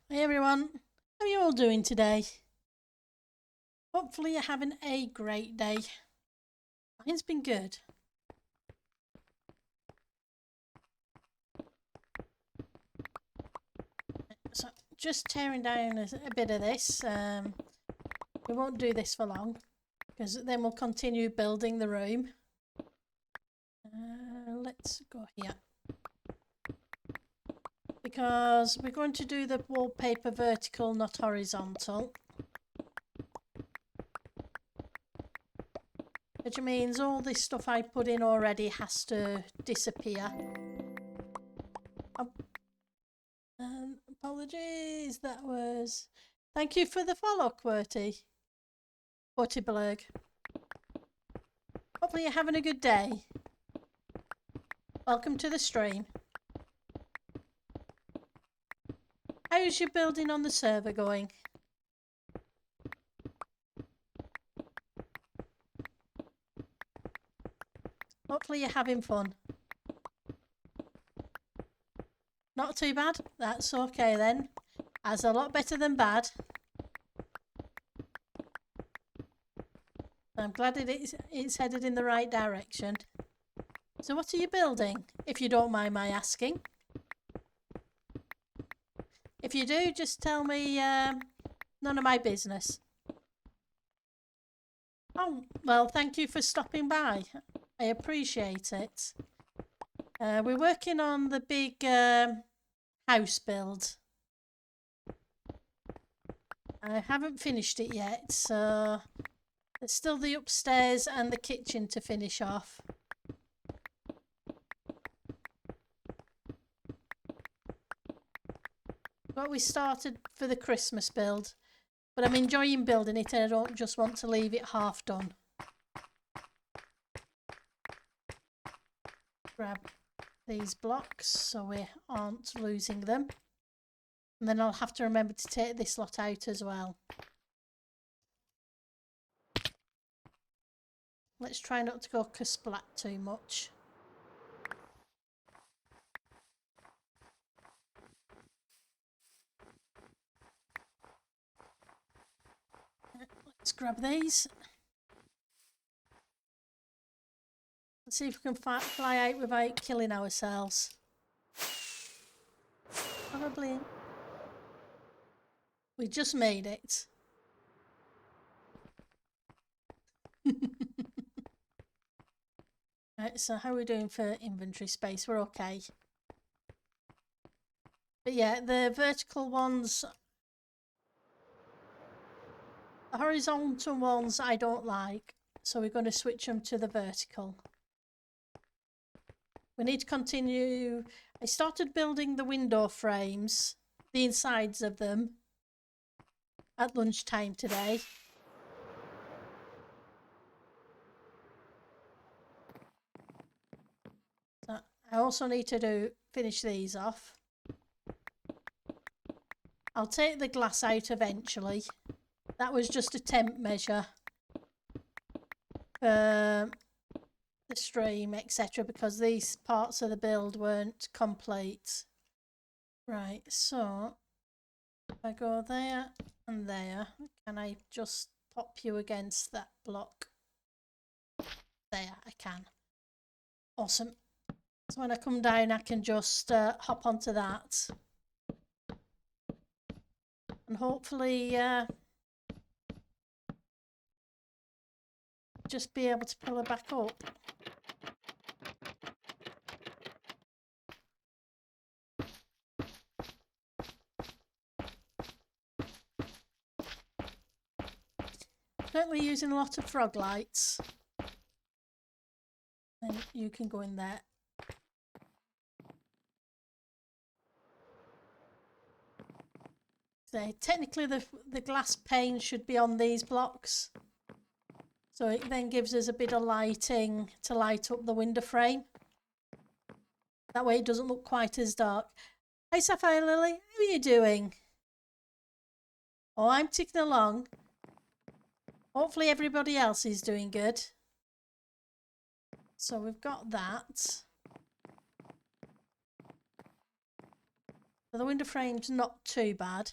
Hey everyone, how are you all doing today? Hopefully you're having a great day. Mine's been good. So just tearing down a bit of this. We won't do this for long because then we'll continue building the room. Let's go here. Because we're going to do the wallpaper vertical, not horizontal. Which means all this stuff I put in already has to disappear. Apologies, that was... Thank you for the follow, QWERTY. QWERTYblurg. Hopefully you're having a good day. Welcome to the stream. How's your building on the server going? Hopefully you're having fun. Not too bad? That's okay then. That's a lot better than bad. I'm glad it's headed in the right direction. So what are you building, if you don't mind my asking? If you do, just tell me, none of my business. Oh, well, thank you for stopping by. I appreciate it. We're working on the big house build. I haven't finished it yet, so there's still the upstairs and the kitchen to finish off. What we started for the Christmas build, but I'm enjoying building it and I don't just want to leave it half done. Grab these blocks so we aren't losing them. And then I'll have to remember to take this lot out as well. Let's try not to go kersplat too much. Let's grab these. Let's see if we can fly out without killing ourselves. Probably. We just made it. Right, so how are we doing for inventory space? We're okay. But yeah, the vertical ones, the horizontal ones I don't like. So we're going to switch them to the vertical. We need to continue. I started building the window frames, the insides of them, at lunchtime today. So I also need to finish these off. I'll take the glass out eventually. That was just a temp measure for the stream, etc., because these parts of the build weren't complete. Right, so if I go there and there, can I just pop you against that block? There, I can. Awesome. So when I come down, I can just hop onto that. And hopefully just be able to pull her back up. Currently using a lot of frog lights. And you can go in there. So technically the glass pane should be on these blocks. So it then gives us a bit of lighting to light up the window frame. That way it doesn't look quite as dark. Hey Sapphire Lily, how are you doing? Oh, I'm ticking along. Hopefully everybody else is doing good. So we've got that. So the window frame's not too bad.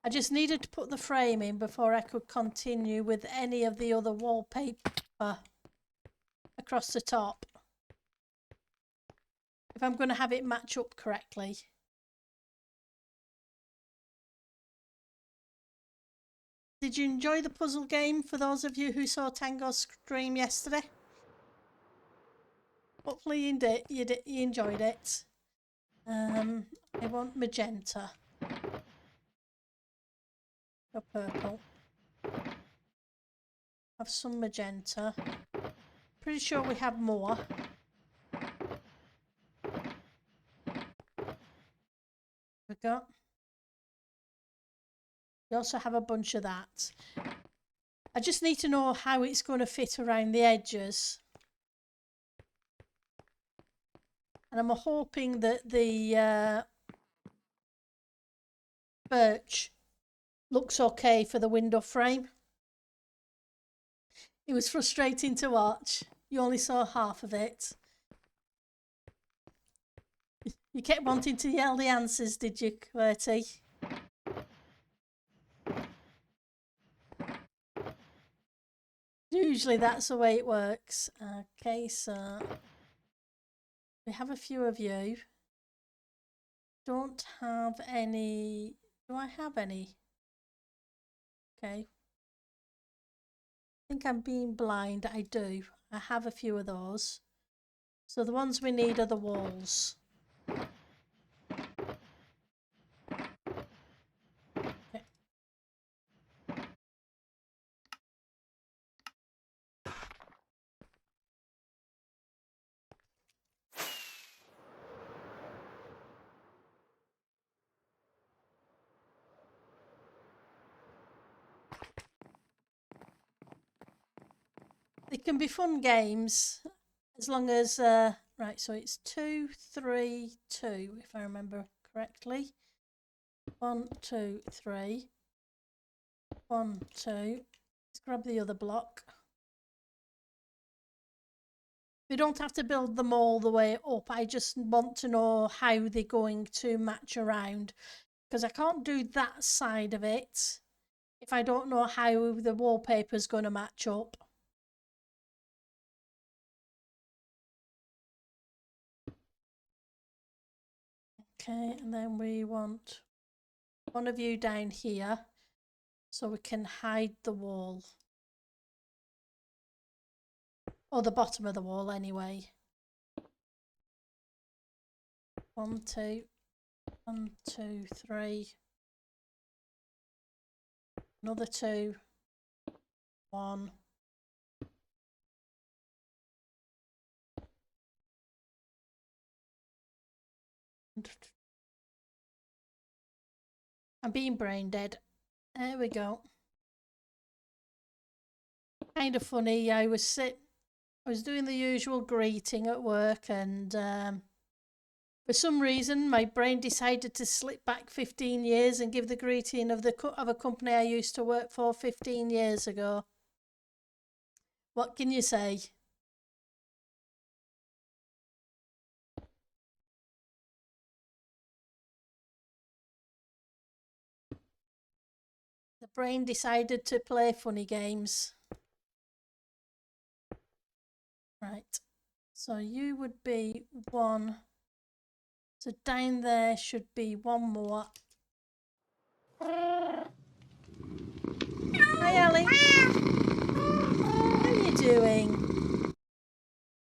I just needed to put the frame in before I could continue with any of the other wallpaper across the top. If I'm going to have it match up correctly. Did you enjoy the puzzle game for those of you who saw Tango's stream yesterday? Hopefully you enjoyed it. I want magenta. Or purple. Have some magenta. Pretty sure we have more. We got. We also have a bunch of that. I just need to know how it's going to fit around the edges. And I'm hoping that the birch looks okay for the window frame. It was frustrating to watch. You only saw half of it. You kept wanting to yell the answers, did you, QWERTY? Usually that's the way it works. Okay, so we have a few of you. Don't have any. Do I have any? Okay. I think I'm being blind. I do. I have a few of those. So the ones we need are the walls. Okay. They can be fun games as long as right, so it's 2, 3, 2 if I remember correctly. 1, 2, 3. 1, 2. Let's grab the other block. We don't have to build them all the way up. I just want to know how they're going to match around, because I can't do that side of it if I don't know how the wallpaper's going to match up. Okay, and then we want one of you down here so we can hide the wall. Or the bottom of the wall anyway. 1, 2. 1, 2, 3. Another 2. 1. I'm being brain dead. There we go. Kind of funny. I was doing the usual greeting at work, and for some reason my brain decided to slip back 15 years and give the greeting of a company I used to work for 15 years ago. What can you say? The brain decided to play funny games. Right. So you would be 1. So down there should be 1 more. Hi, Ali. How are you doing?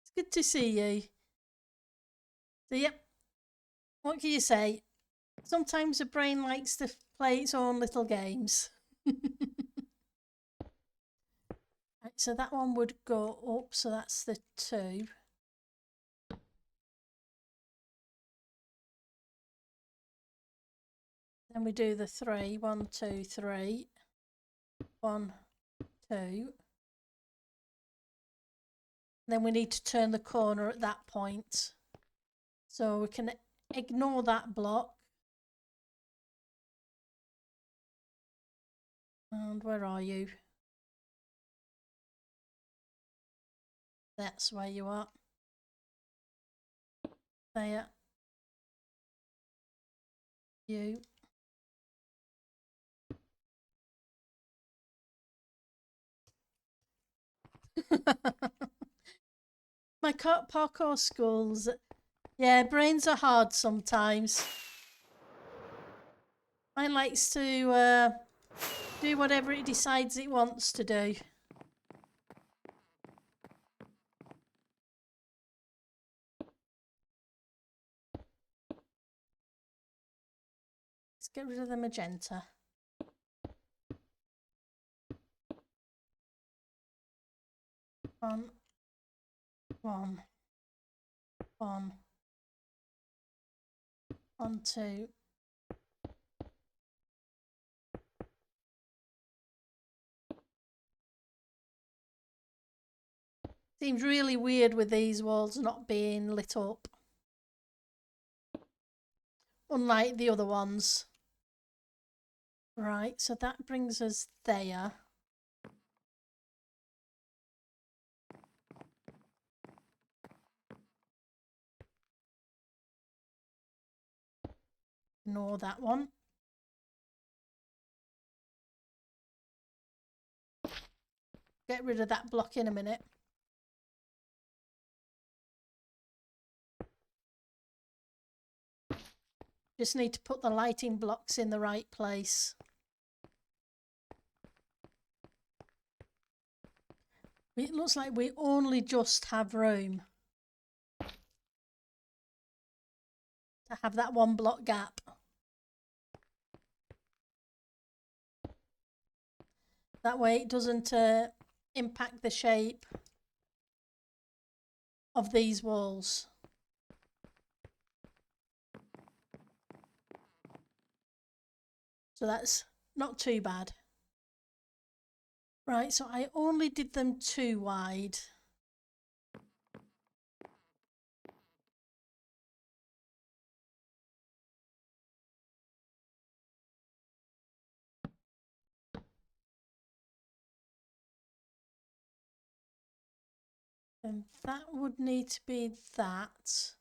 It's good to see you. So, yep. What can you say? Sometimes the brain likes to play its own little games. Right, so that one would go up. So that's the 2. Then we do the 3. 1, 2, 3. 1, 2. Then we need to turn the corner at that point. So we can ignore that block. And where are you? That's where you are. There. you. My parkour schools, yeah, brains are hard sometimes. Mine likes to do whatever it decides it wants to do. Let's get rid of the magenta. One, one, one, one, two. Seems really weird with these walls not being lit up. Unlike the other ones. Right, so that brings us there. Ignore that one. Get rid of that block in a minute. Just need to put the lighting blocks in the right place. It looks like we only just have room to have that one block gap. That way it doesn't impact the shape of these walls. So that's not too bad. Right, so I only did them too wide. And that would need to be that.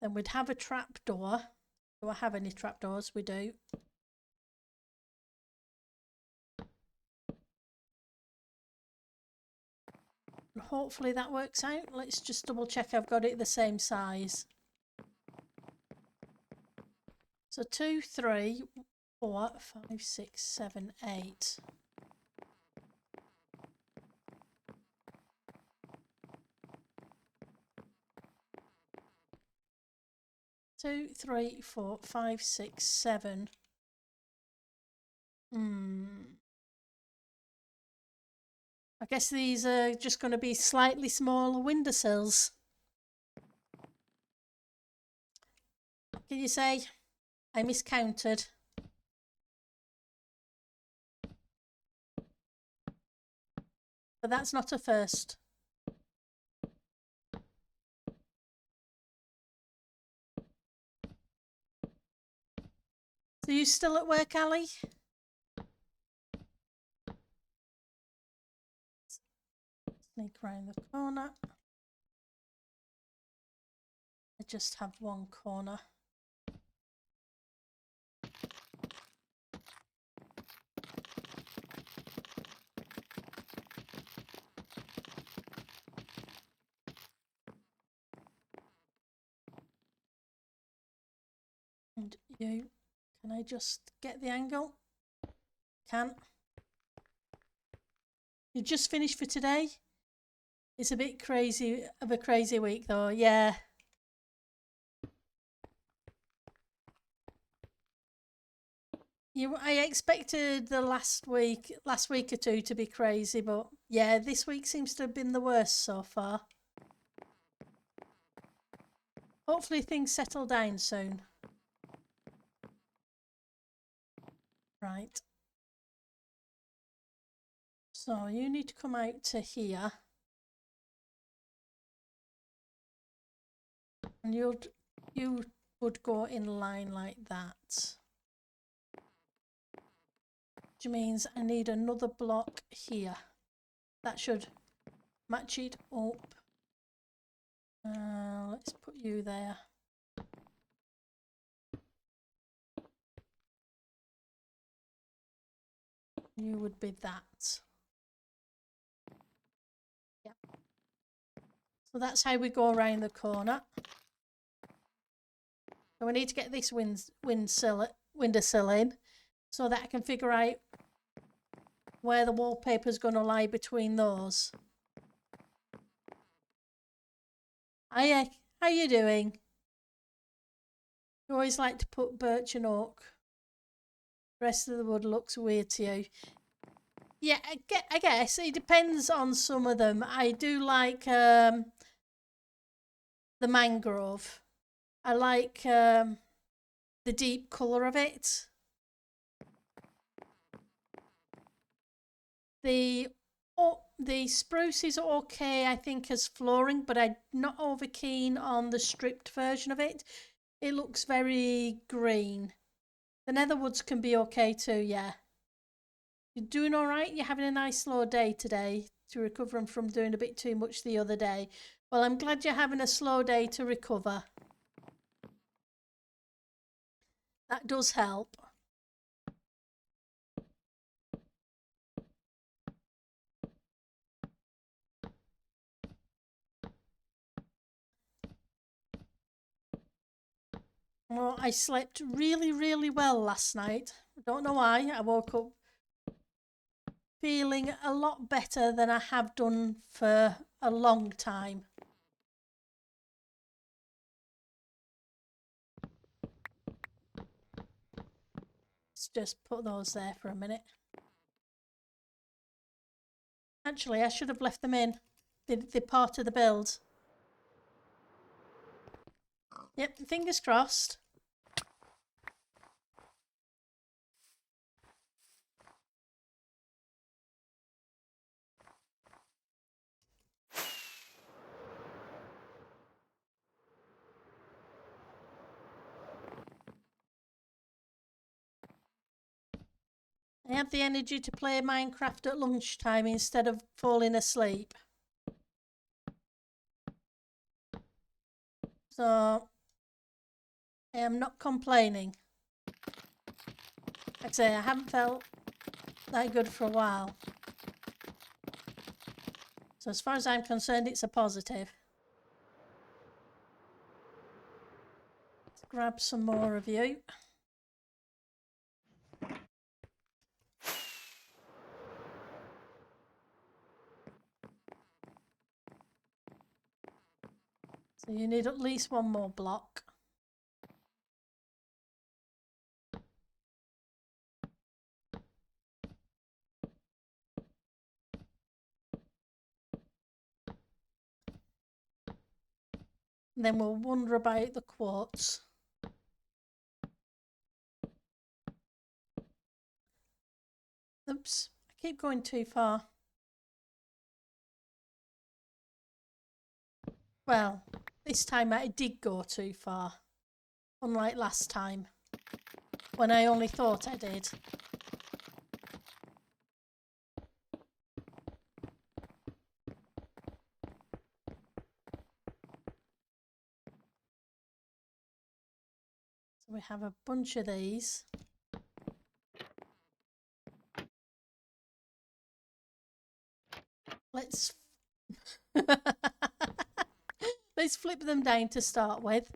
Then we'd have a trapdoor. Do I have any trapdoors? We do. And hopefully that works out. Let's just double check I've got it the same size. So 2, 3, 4, 5, 6, 7, 8. Two, 3, 4, 5, 6, 7. I guess these are just going to be slightly smaller windowsills. What can you say? I miscounted. But that's not a first. So you still at work, Ali? Sneak around the corner. I just have one corner. And you, can I just get the angle? Can. You just finished for today? It's a bit crazy of a crazy week though, yeah. I expected the last week or two to be crazy, but yeah, this week seems to have been the worst so far. Hopefully things settle down soon. Right. So you need to come out to here. And you would go in line like that. Which means I need another block here. That should match it up. Let's put you there. You would be that. Yeah. So that's how we go around the corner. So we need to get this windowsill in so that I can figure out where the wallpaper is going to lie between those. Hiya, how you doing? You always like to put birch and oak. The rest of the wood looks weird to you. Yeah, I guess it depends on some of them. I do like the mangrove. I like the deep colour of it. The spruce is okay, I think, as flooring, but I'm not over keen on the stripped version of it. It looks very green. The netherwoods can be okay too, yeah. You're doing all right? You're having a nice slow day today to recovering from doing a bit too much the other day. Well, I'm glad you're having a slow day to recover. That does help. Well, I slept really, really well last night. I don't know why. I woke up feeling a lot better than I have done for a long time. Let's just put those there for a minute. Actually, I should have left them in. They're part of the build. Yep, fingers crossed. I have the energy to play Minecraft at lunchtime instead of falling asleep. So, I am not complaining. Like I say, I haven't felt that good for a while. So as far as I'm concerned, it's a positive. Let's grab some more of you. So you need at least one more block. And then we'll wonder about the quartz. Oops, I keep going too far. Well, this time I did go too far. Unlike last time, when I only thought I did. So we have a bunch of these. Let's let's flip them down to start with,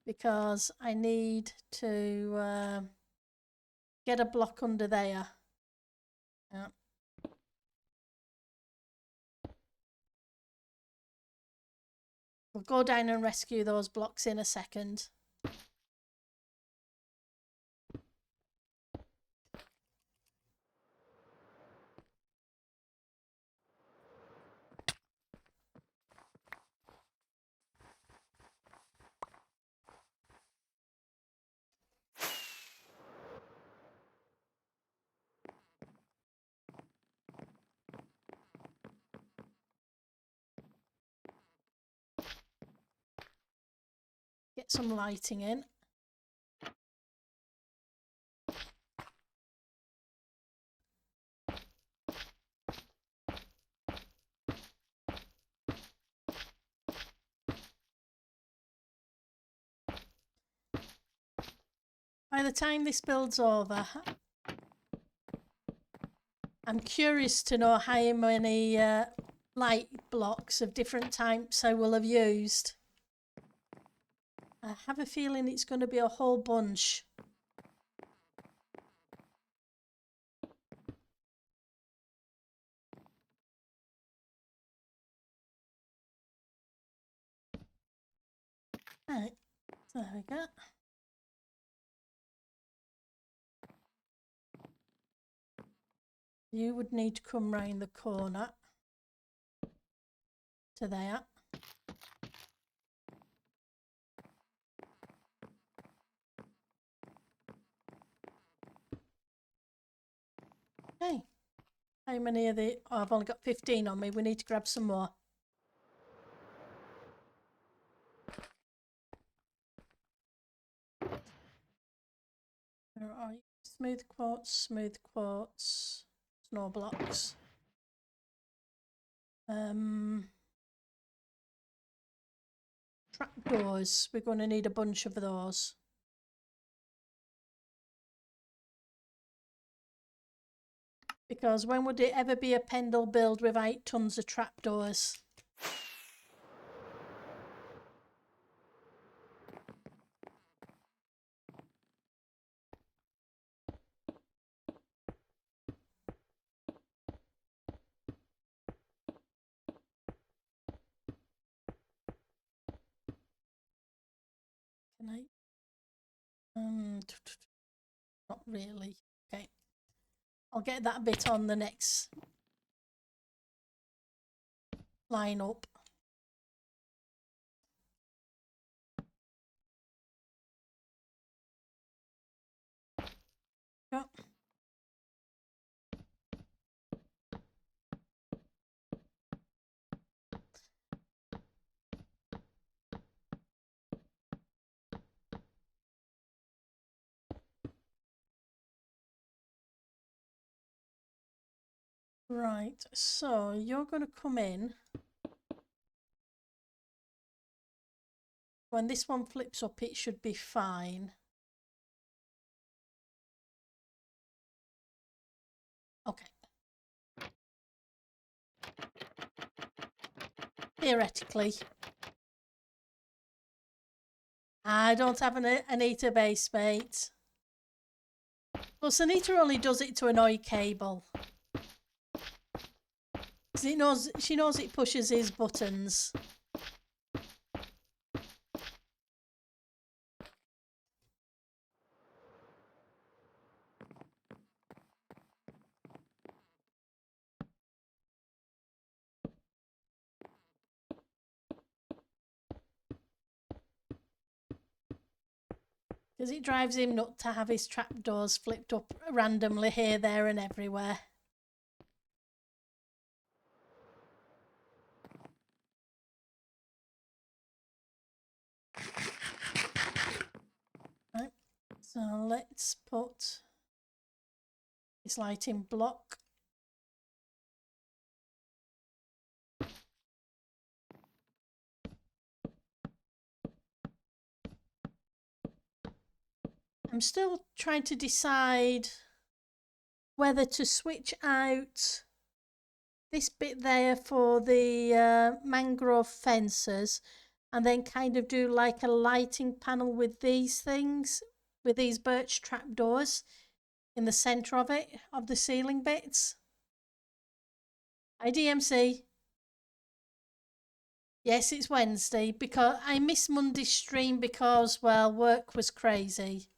because I need to get a block under there. Yeah. We'll go down and rescue those blocks in a second. Get some lighting in. By the time this build's over, I'm curious to know how many light blocks of different types I will have used. I have a feeling it's going to be a whole bunch. Right, there we go. You would need to come round the corner to there. Okay. How many are the... Oh, I've only got 15 on me. We need to grab some more. Where are you? Smooth quartz, snow blocks. Trapdoors. We're going to need a bunch of those. Because when would it ever be a Pendle build without tons of trapdoors? Can I? Not really. Okay. I'll get that bit on the next line up. Yep. Right, so you're going to come in. When this one flips up, it should be fine. Okay. Theoretically. I don't have an Anita base mate. Plus, Anita only does it to annoy Cable. Because she knows it pushes his buttons. Because it drives him nuts to have his trapdoors flipped up randomly here, there and everywhere. Right, so let's put this lighting block. I'm still trying to decide whether to switch out this bit there for the mangrove fences and then kind of do like a lighting panel with these things, with these birch trapdoors in the centre of it, of the ceiling bits. IDMC. Yes, it's Wednesday because I missed Monday's stream because, well, work was crazy.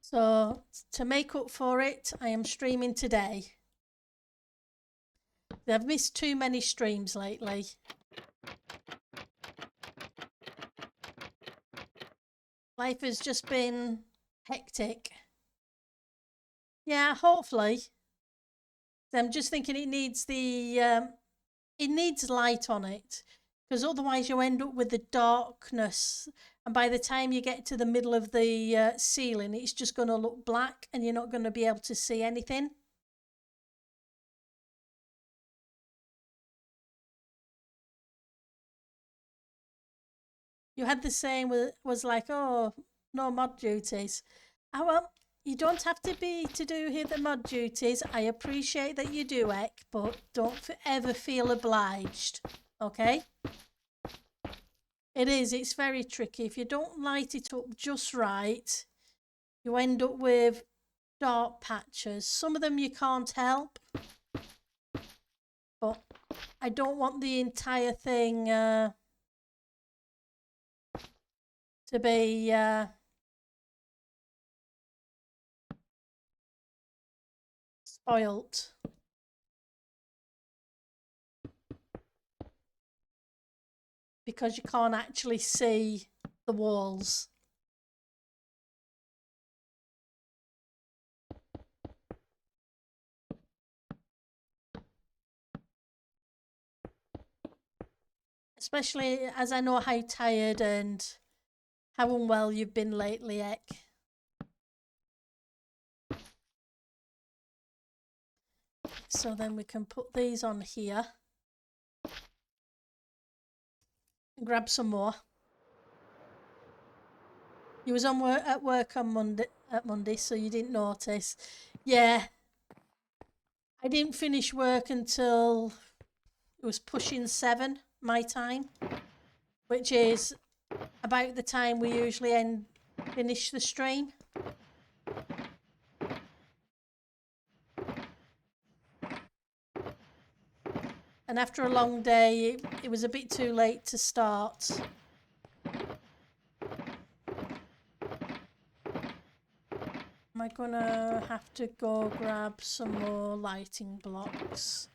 So to make up for it, I am streaming today. I've missed too many streams lately. Life has just been hectic. Yeah, hopefully. I'm just thinking it needs it needs light on it, because otherwise you end up with the darkness, and by the time you get to the middle of the ceiling, it's just going to look black and you're not going to be able to see anything. You had the same was like, oh, no mod duties. Well, you don't have to be to do here the mod duties. I appreciate that you do, Ek, but don't ever feel obliged, okay? It's very tricky. If you don't light it up just right, you end up with dark patches. Some of them you can't help, but I don't want the entire thing to be spoilt. Because you can't actually see the walls. Especially as I know how tired and how unwell you've been lately, Ek. So then we can put these on here. And grab some more. You was at work on Monday, so you didn't notice. Yeah. I didn't finish work until it was pushing 7 my time, which is about the time we usually finish the stream. And after a long day, it was a bit too late to start. Am I gonna have to go grab some more lighting blocks?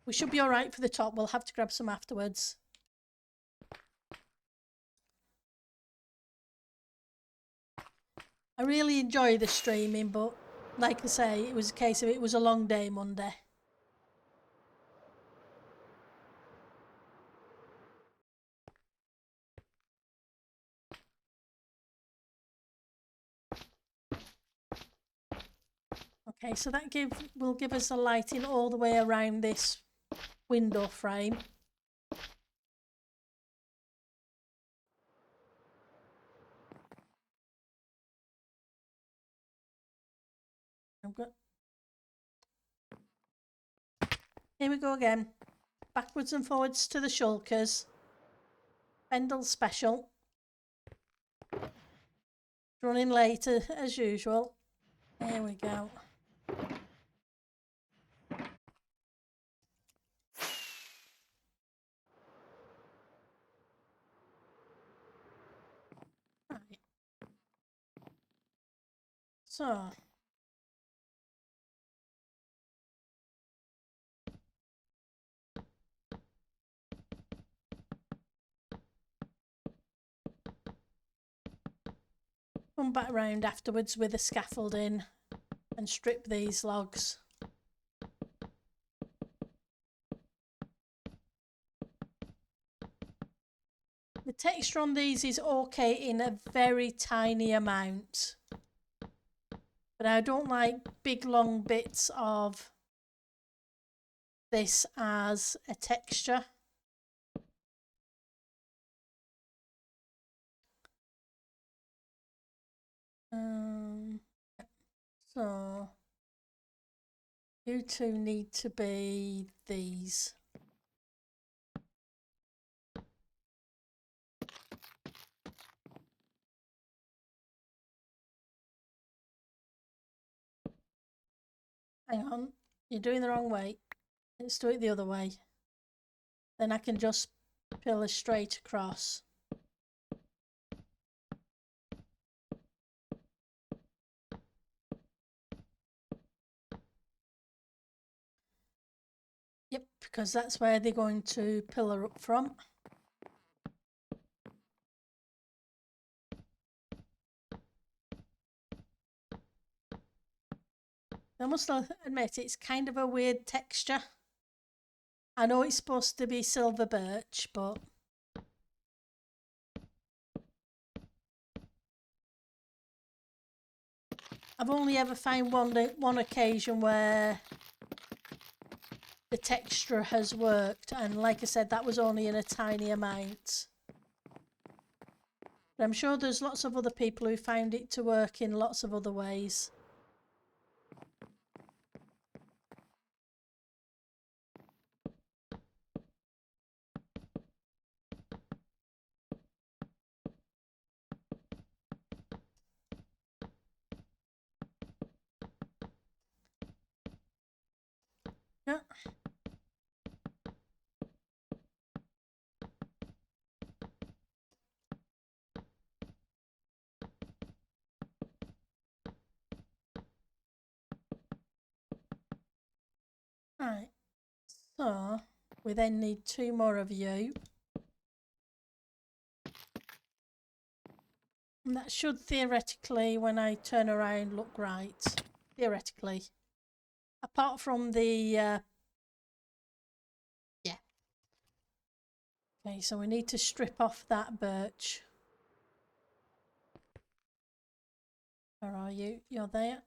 We should be all right for the top. We'll have to grab some afterwards. I really enjoy the streaming, but like I say, it was a case of it was a long day Monday. Okay, so that will give us the lighting all the way around this window frame. Here we go again. Backwards and forwards to the shulkers. Bendel special. Running late as usual. There we go. Right. So. Come back round afterwards with the scaffolding and strip these logs. The texture on these is okay in a very tiny amount, but I don't like big long bits of this as a texture. So you two need to be these. Hang on, you're doing the wrong way. Let's do it the other way. Then I can just pillar straight across. Yep, because that's where they're going to pillar up from. I must admit, it's kind of a weird texture. I know it's supposed to be silver birch, but I've only ever found one occasion where the texture has worked, and like I said, that was only in a tiny amount. But I'm sure there's lots of other people who found it to work in lots of other ways. Yeah. Right, so we then need 2 more of you. And that should theoretically, when I turn around, look right. Theoretically. Apart from the, yeah. Okay, so we need to strip off that birch. Where are you? You're there.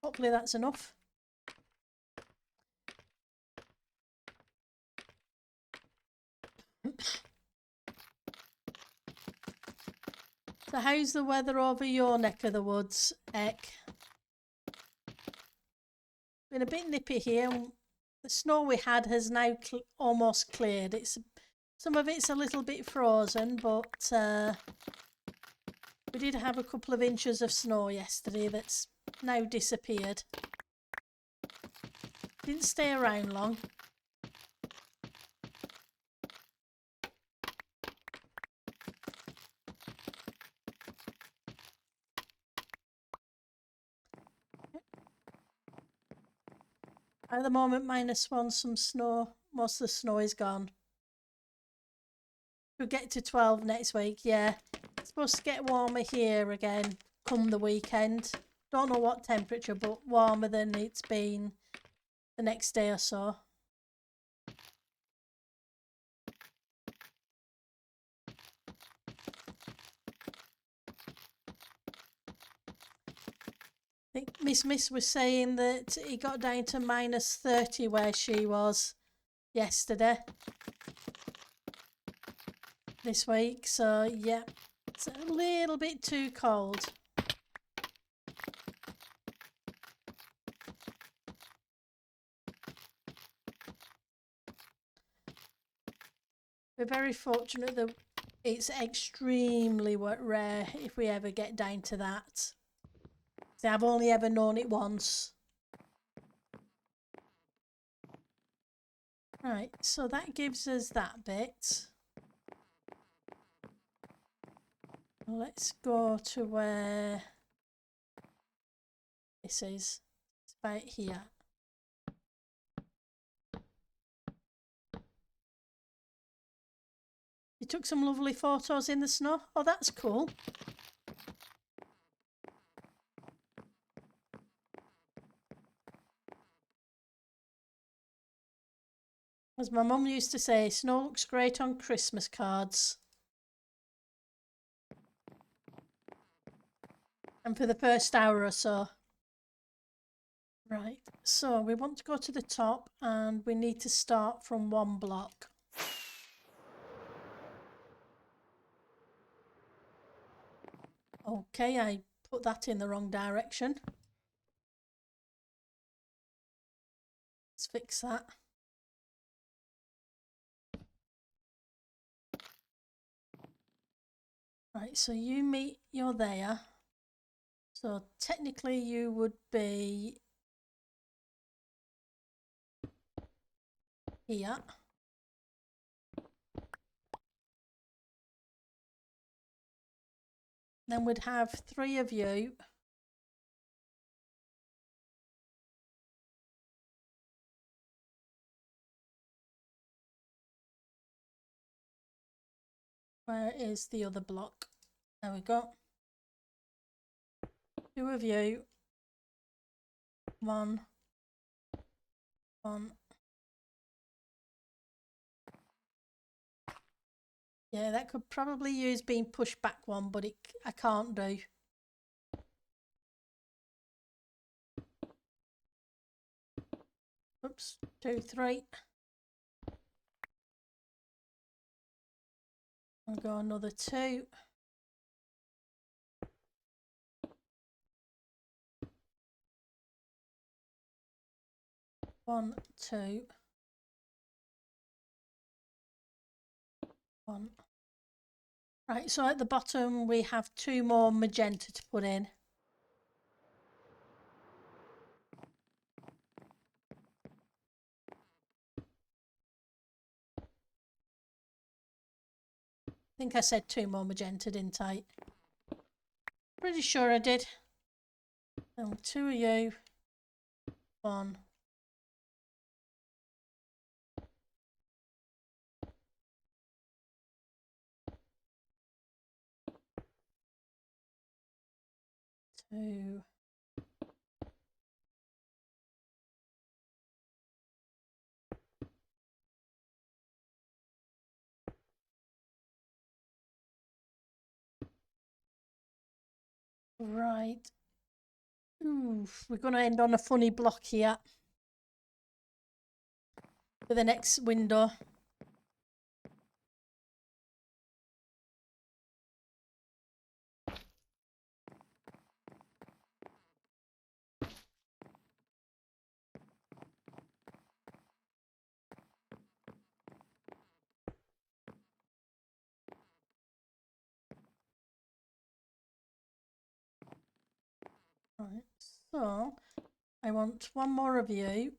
Hopefully that's enough. So how's the weather over your neck of the woods, Eck? Been a bit nippy here. The snow we had has now almost cleared. Some of it's a little bit frozen, but we did have a couple of inches of snow yesterday that's now disappeared. Didn't stay around long. At the moment, -1, some snow. Most of the snow is gone. We'll get to 12 next week, yeah. It's supposed to get warmer here again come the weekend. Don't know what temperature, but warmer than it's been the next day or so. I think Miss was saying that it got down to -30 where she was yesterday. This week, so yeah, it's a little bit too cold. We're very fortunate that it's extremely rare if we ever get down to that. See, I've only ever known it once. Right, so that gives us that bit. Let's go to where this is. It's about here. You took some lovely photos in the snow. Oh, that's cool. As my mum used to say, snow looks great on Christmas cards. And for the first hour or so. Right, so we want to go to the top and we need to start from 1 block. Okay, I put that in the wrong direction. Let's fix that. Right, so you're there. So technically you would be here. Then we'd have 3 of you. Where is the other block? There we go. 2 of you. 1, 1, Yeah, that could probably use being pushed back one, but I can't do. Oops, 2, 3. I'll go another 2. One, 2. 1. Right, so at the bottom we have 2 more magenta to put in. I think I said 2 more magenta, didn't I? Pretty sure I did. And 2 of you. 1. Two. Right. Ooh, we're going to end on a funny block here for the next window. Right, so I want 1 more of you.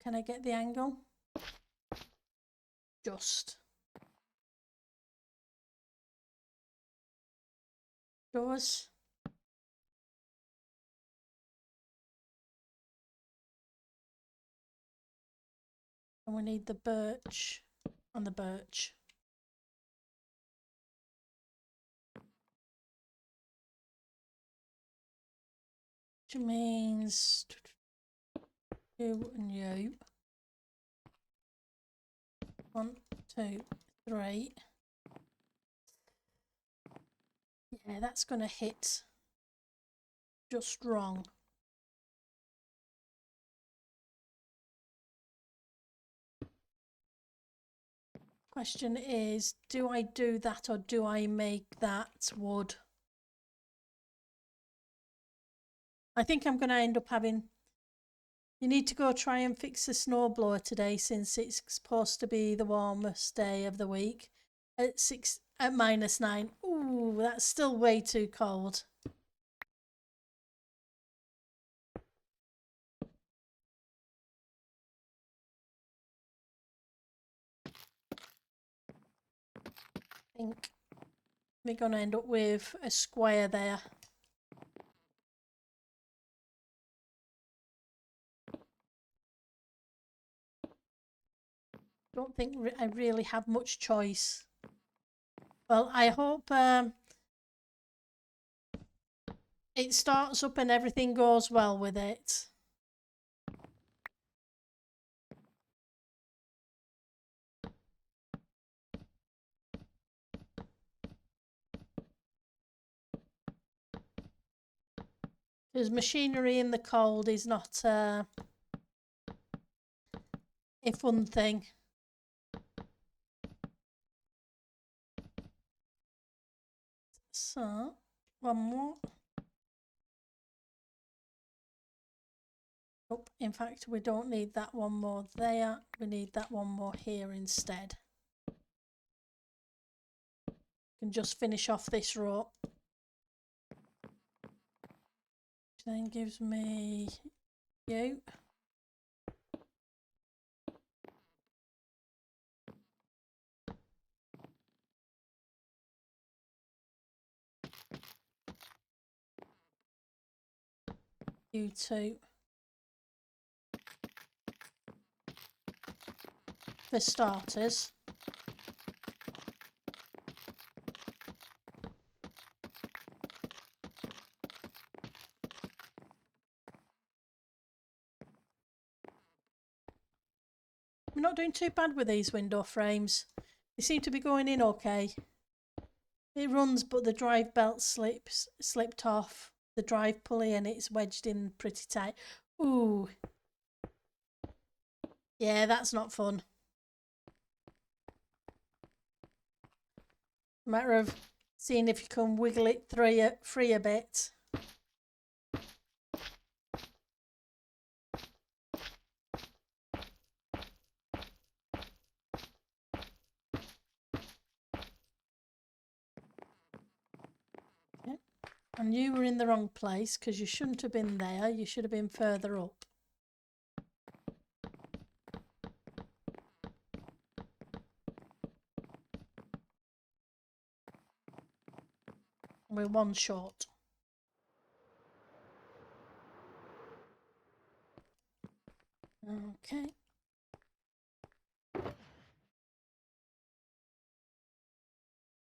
Can I get the angle? Just. Doors. And we need the birch on the birch. Which means you and you. 1, 2, 3. Yeah, that's going to hit just wrong. Question is, do I do that or do I make that wood? I think I'm going to end up having... You need to go try and fix the snowblower today since it's supposed to be the warmest day of the week at -9. Ooh, that's still way too cold. I think we're going to end up with a square there. Don't think I really have much choice. Well, I hope it starts up and everything goes well with it. Because machinery in the cold is not a fun thing. So, 1 more. Oh, in fact, we don't need that 1 more there. We need that 1 more here instead. Can just finish off this row. Which then gives me you. You 2. For starters. not doing too bad with these window frames. They seem to be going in okay. It runs, but the drive belt slipped off the drive pulley and it's wedged in pretty tight. Ooh. Yeah, that's not fun. Matter of seeing if you can wiggle it free a bit. Okay. And you were in the wrong place because you shouldn't have been there. You should have been further up. We're one short. Okay.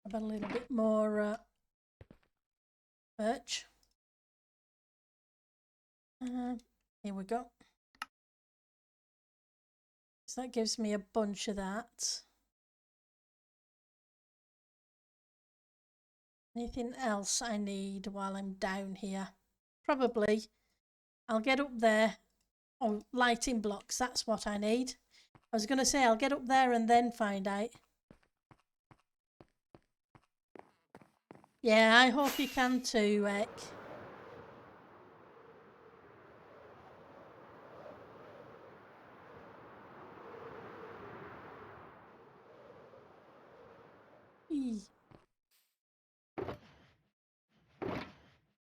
Have a little bit more birch. Here we go. So that gives me a bunch of that. Anything else I need while I'm down here? Probably. I'll get up there. Oh, lighting blocks, that's what I need. I was going to say I'll get up there and then find out. Yeah, I hope you can too, Ek.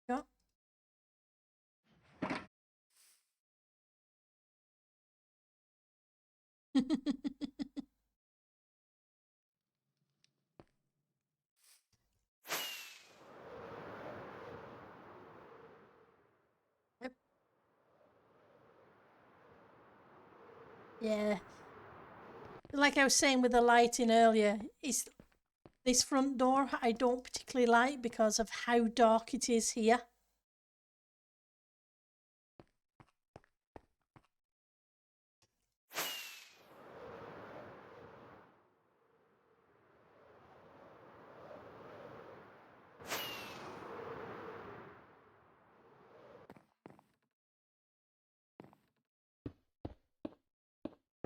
Go. Yep. Yeah. Like I was saying with the lighting earlier, it's this front door I don't particularly like because of how dark it is here.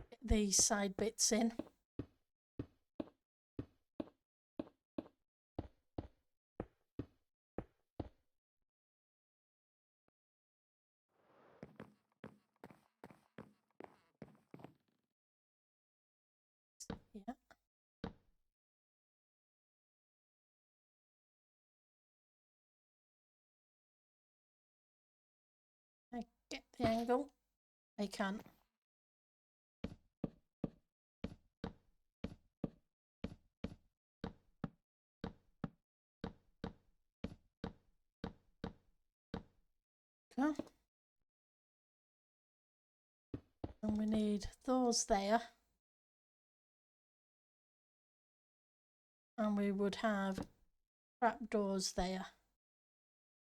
Get these side bits in. Yeah. I get the angle. I can't. Okay. And we need those there. And we would have trapdoors there.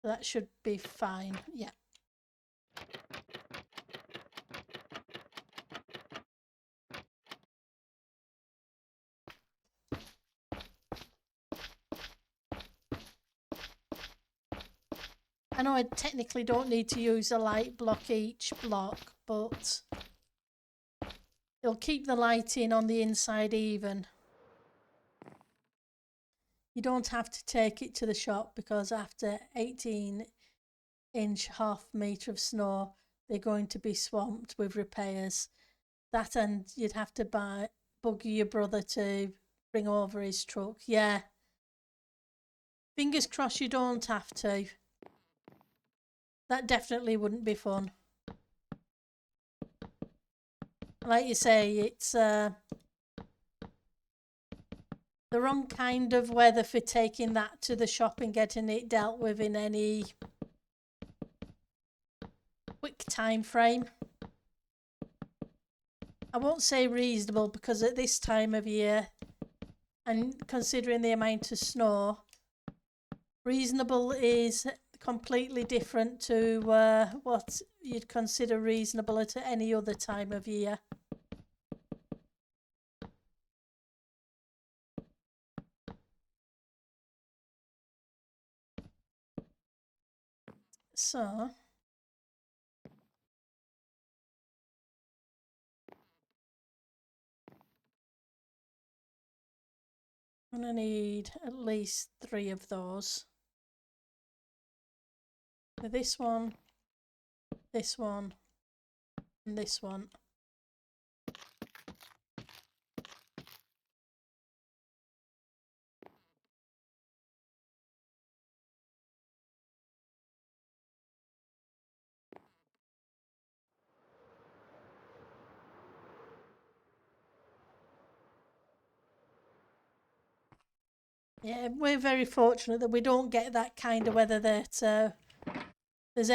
So that should be fine. Yeah. I know I technically don't need to use a light block each block, but it'll keep the lighting on the inside even. You don't have to take it to the shop because after 18-inch half metre of snow, they're going to be swamped with repairs. That, and you'd have to buggy your brother to bring over his truck. Yeah. Fingers crossed you don't have to. That definitely wouldn't be fun. Like you say, it's the wrong kind of weather for taking that to the shop and getting it dealt with in any quick time frame. I won't say reasonable because at this time of year and considering the amount of snow, reasonable is completely different to what you'd consider reasonable at any other time of year. so I'm going to need at least 3 of those. For this one, and this one. Yeah, we're very fortunate that we don't get that kind of weather that there's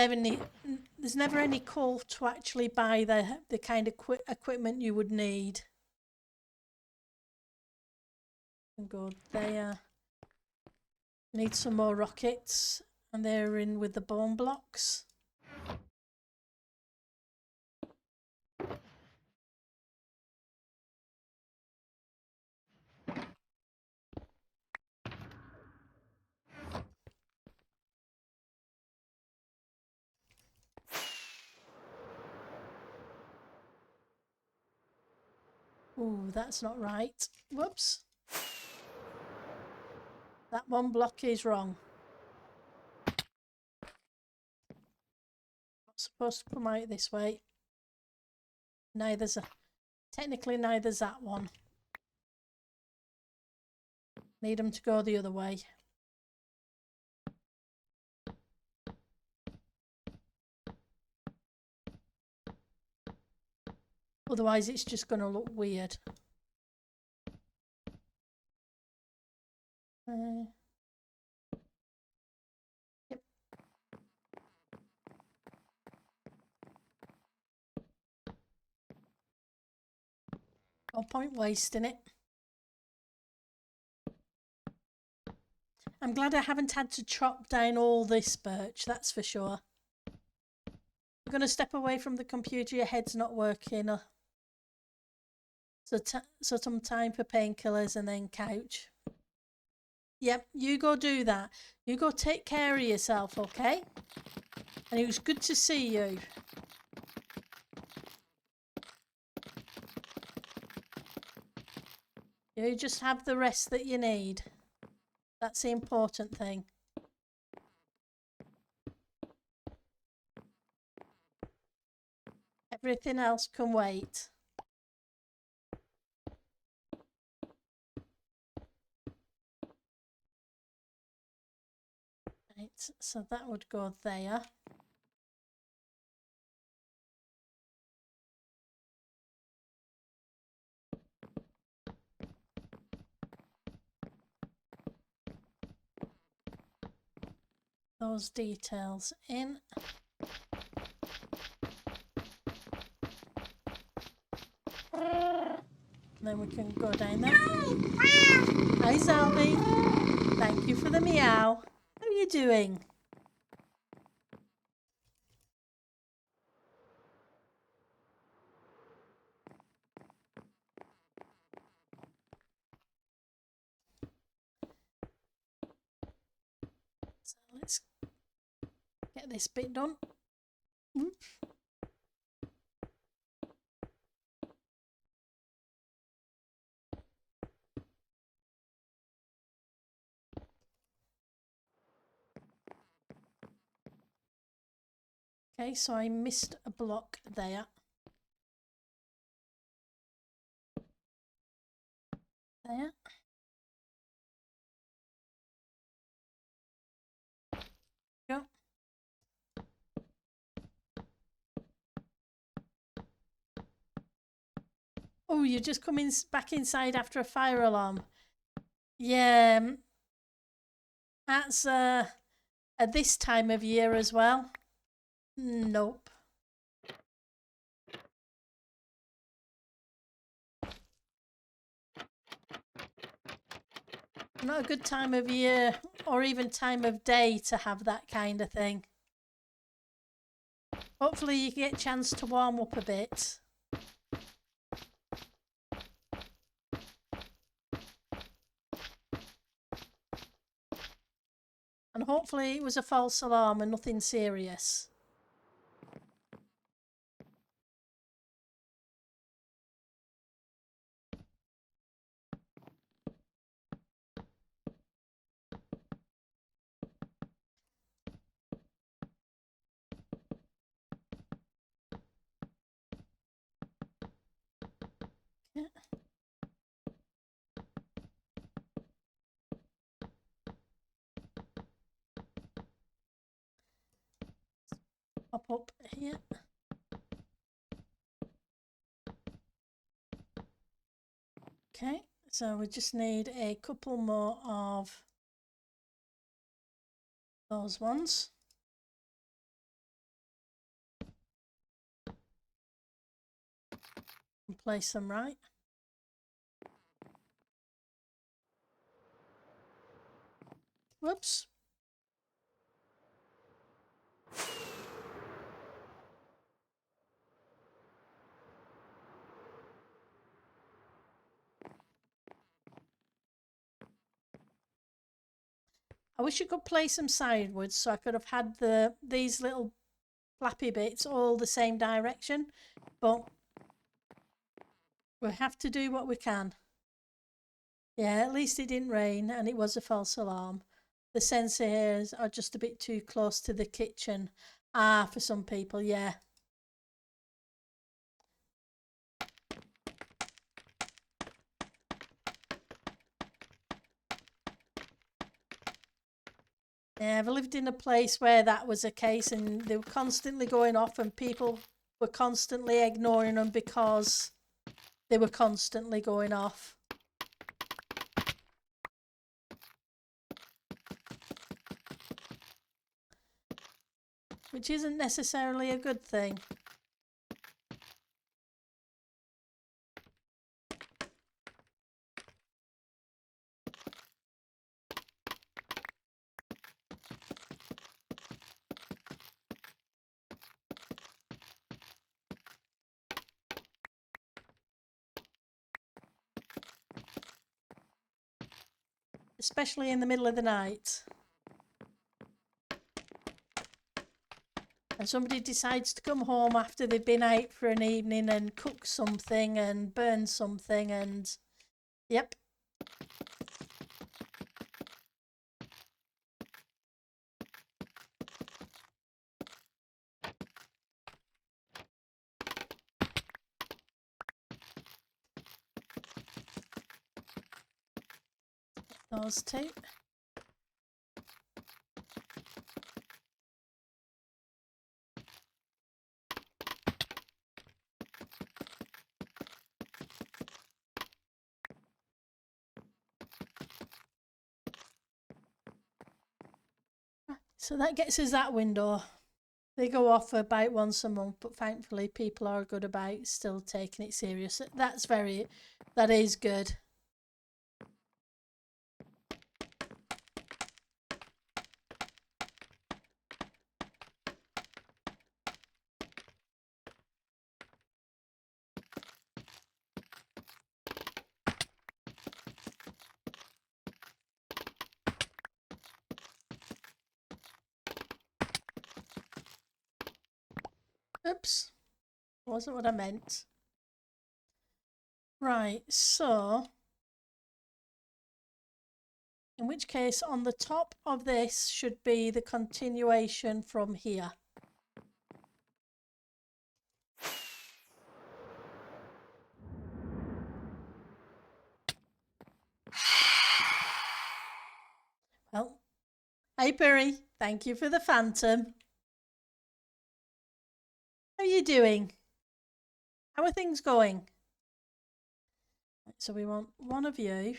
never any call to actually buy the kind of equipment you would need. And go there. Need some more rockets, and they're in with the bone blocks. Ooh, that's not right. Whoops. That one block is wrong. Not supposed to come out this way. Technically neither's that one. Need them to go the other way. Otherwise it's just going to look weird. Yep. No point wasting it. I'm glad I haven't had to chop down all this birch, that's for sure. You're going to step away from the computer, your head's not working. So some time for painkillers and then couch. Yep, you go do that. You go take care of yourself, okay? And it was good to see you. You just have the rest that you need. That's the important thing. Everything else can wait. Right, so that would go there. Those details in. Then we can go down there. Hi, Zelby. Thank you for the meow. How are you doing? So let's get this bit done. Okay, so I missed a block there. There. Go. Oh, you're just coming back inside after a fire alarm. Yeah, that's at this time of year as well. Nope. Not a good time of year or even time of day to have that kind of thing. Hopefully you get a chance to warm up a bit. And hopefully it was a false alarm and nothing serious. Yeah. Pop up here. Okay, so we just need a couple more of those ones. And place them right. Whoops. I wish you could place them sideways so I could have had these little flappy bits all the same direction, but we have to do what we can. Yeah, at least it didn't rain and it was a false alarm. The sensors are just a bit too close to the kitchen. Ah, for some people, yeah. Yeah, I've lived in a place where that was a case and they were constantly going off and people were constantly ignoring them because they were constantly going off. Which isn't necessarily a good thing. Especially in the middle of the night. And somebody decides to come home after they've been out for an evening and cook something and burn something and... Yep. Those two. So that gets us that window. They go off about once a month, but thankfully people are good about still taking it serious. That is good. Oops, wasn't what I meant. Right, so in which case on the top of this should be the continuation from here. Well, hey Perry, thank you for the phantom. How are you doing? How are things going? So we want one of you.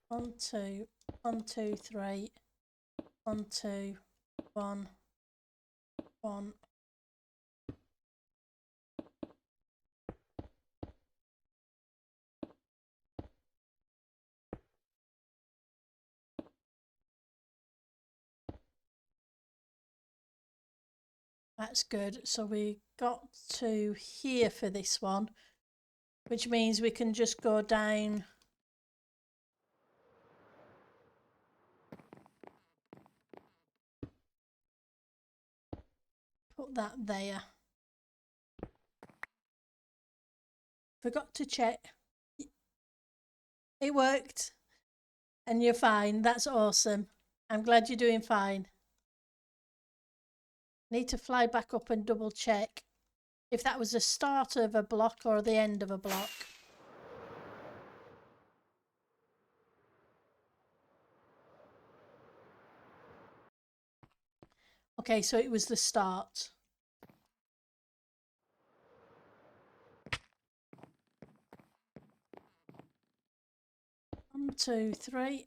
One, two, 1, 2, 3. 1, 2, 1, 1. That's good. So we got to here for this one, which means we can just go down. Put that there. Forgot to check. It worked. And you're fine. That's awesome. I'm glad you're doing fine. Need to fly back up and double check if that was the start of a block or the end of a block. Okay, so it was the start. One, two, three.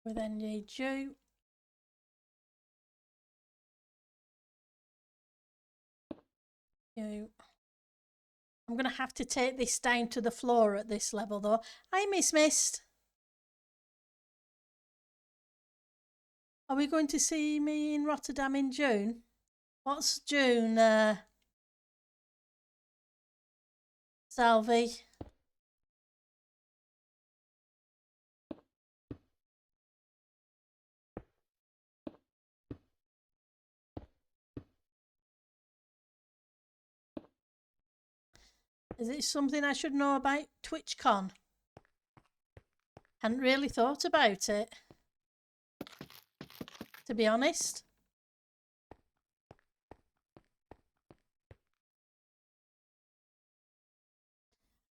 We then need you. You. I'm going to have to take this down to the floor at this level though. Hi, Miss Mist. Are we going to see me in Rotterdam in June? What's June, Salvi? Is it something I should know about TwitchCon? Hadn't really thought about it, to be honest.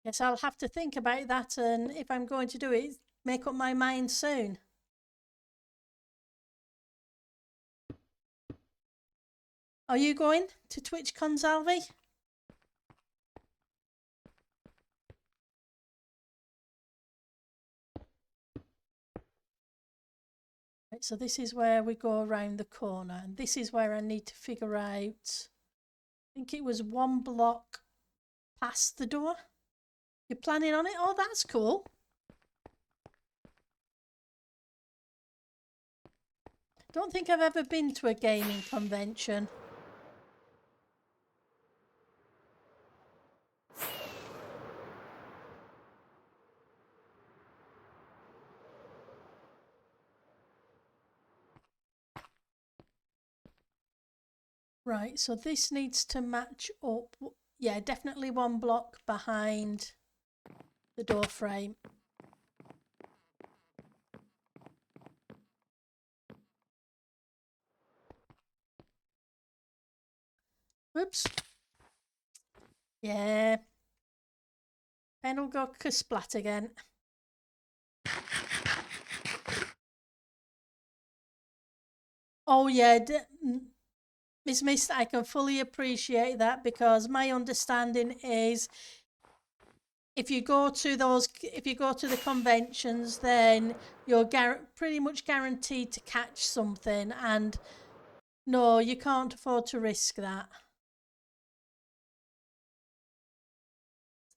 Yes, I'll have to think about that, and if I'm going to do it, make up my mind soon. Are you going to TwitchCon, Salvi? Right, so this is where we go around the corner, and this is where I need to figure out, I think it was one block past the door. You're planning on it? Oh, that's cool. Don't think I've ever been to a gaming convention. Right, so this needs to match up. Yeah, definitely one block behind the door frame. Oops. Yeah. Pen will go kersplat again. Oh yeah, Miss Mist, I can fully appreciate that, because my understanding is if you go to the conventions, then you're pretty much guaranteed to catch something, and no, you can't afford to risk that.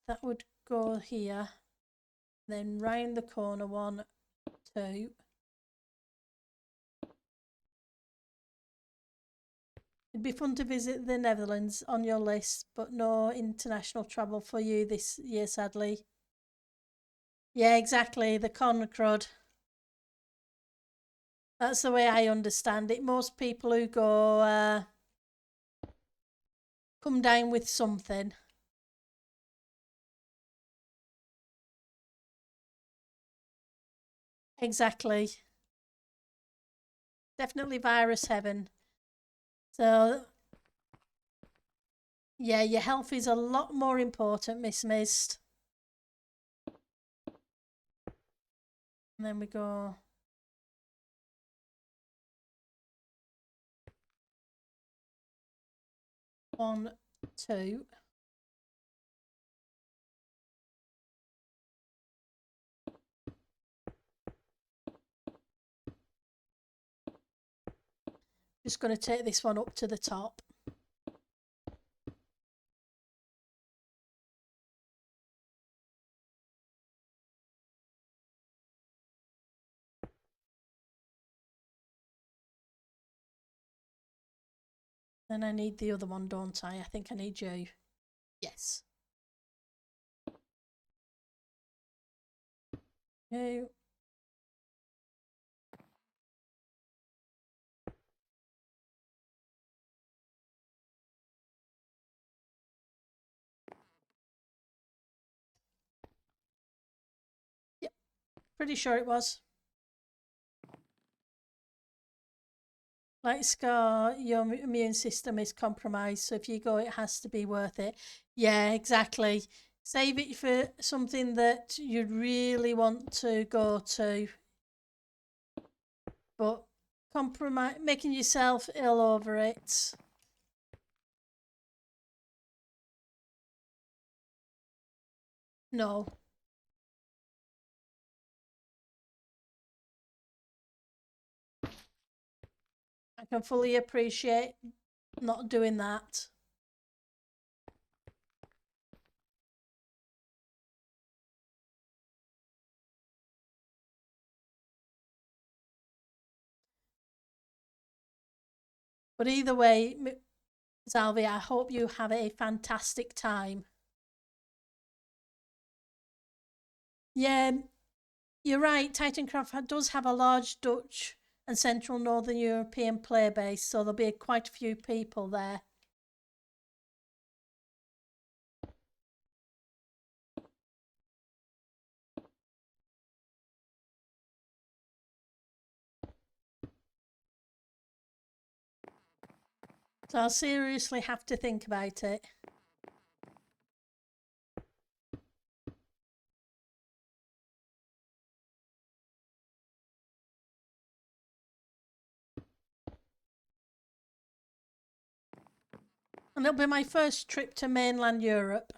That would go here, then round the corner, 1, 2. It'd be fun to visit the Netherlands on your list, but no international travel for you this year, sadly. Yeah, exactly, the con crud. That's the way I understand it. Most people who go come down with something. Exactly. Definitely virus heaven. So, yeah, your health is a lot more important, Miss Mist. And then we go. One, 2. Just going to take this one up to the top. Then I need the other one, don't I? I think I need you. Yes. You. Yep. Pretty sure it was. Like Scar, your immune system is compromised, so if you go, it has to be worth it. Yeah, exactly. Save it for something that you really want to go to, but compromise, making yourself ill over it. No. I can fully appreciate not doing that. But either way, Zalvi, I hope you have a fantastic time. Yeah, you're right. Titancraft does have a large Dutch and Central Northern European player base, so there'll be quite a few people there. So I'll seriously have to think about it. And it'll be my first trip to mainland Europe.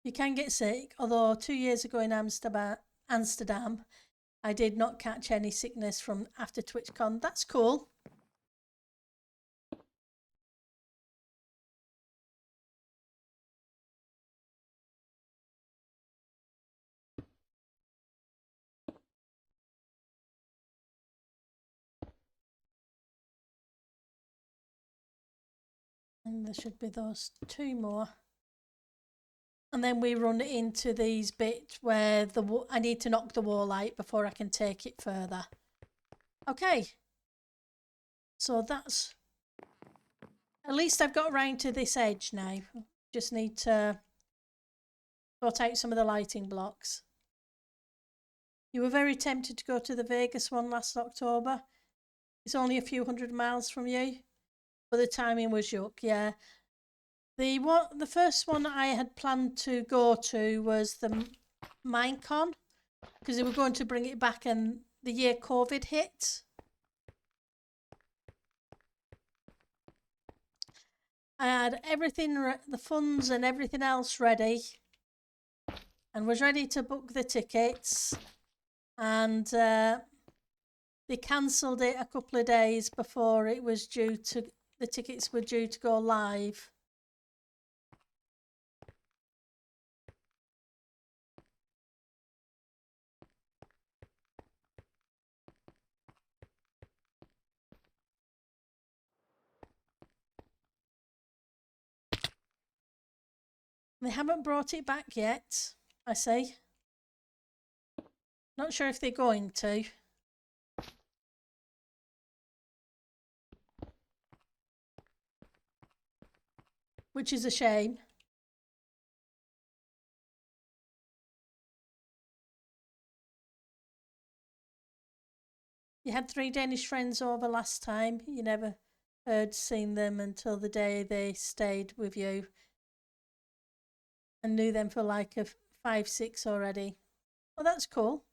You can get sick, although 2 years ago in Amsterdam, I did not catch any sickness from after TwitchCon. That's cool. And there should be those 2 more. And then we run into these bits where I need to knock the wall out before I can take it further. Okay. So that's... At least I've got around to this edge now. Just need to sort out some of the lighting blocks. You were very tempted to go to the Vegas one last October. It's only a few 100 miles from you. But the timing was yuck, yeah. The first one I had planned to go to was the Minecon, because they were going to bring it back and the year COVID hit. I had everything, the funds and everything else ready, and was ready to book the tickets, and they cancelled it a couple of days before it was due to, the tickets were due to go live. They haven't brought it back yet, I see. Not sure if they're going to. Which is a shame. You had 3 Danish friends over last time. You never seen them until the day they stayed with you. And knew them for like a 5, 6 already. Well, that's cool.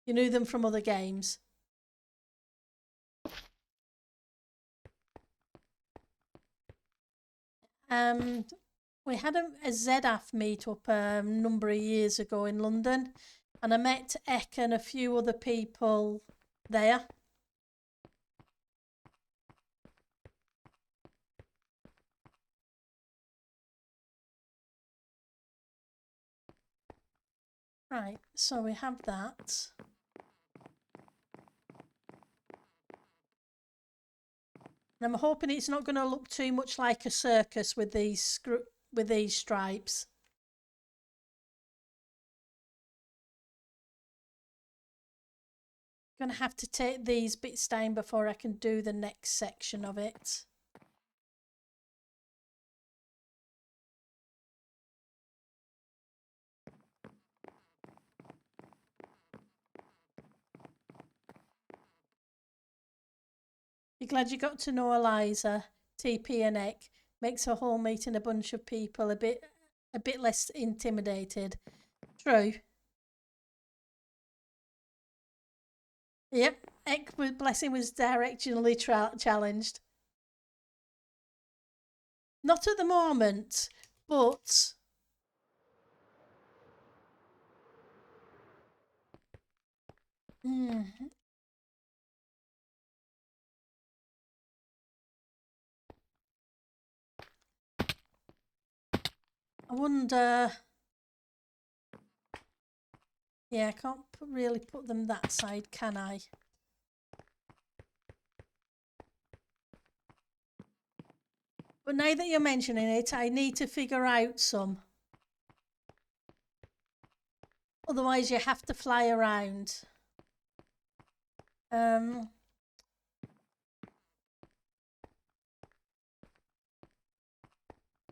You knew them from other games. We had a ZAF meetup a number of years ago in London, and I met Ek and a few other people there. Right, so we have that. And I'm hoping it's not going to look too much like a circus with these stripes. I'm going to have to take these bits down before I can do the next section of it. You're glad you got to know Eliza, TP and Ek. Makes a whole meeting a bunch of people a bit less intimidated. True. Yep, Ek, bless him, was directionally challenged. Not at the moment, but I wonder. Yeah, I can't really put them that side, can I? But now that you're mentioning it, I need to figure out some. Otherwise, you have to fly around.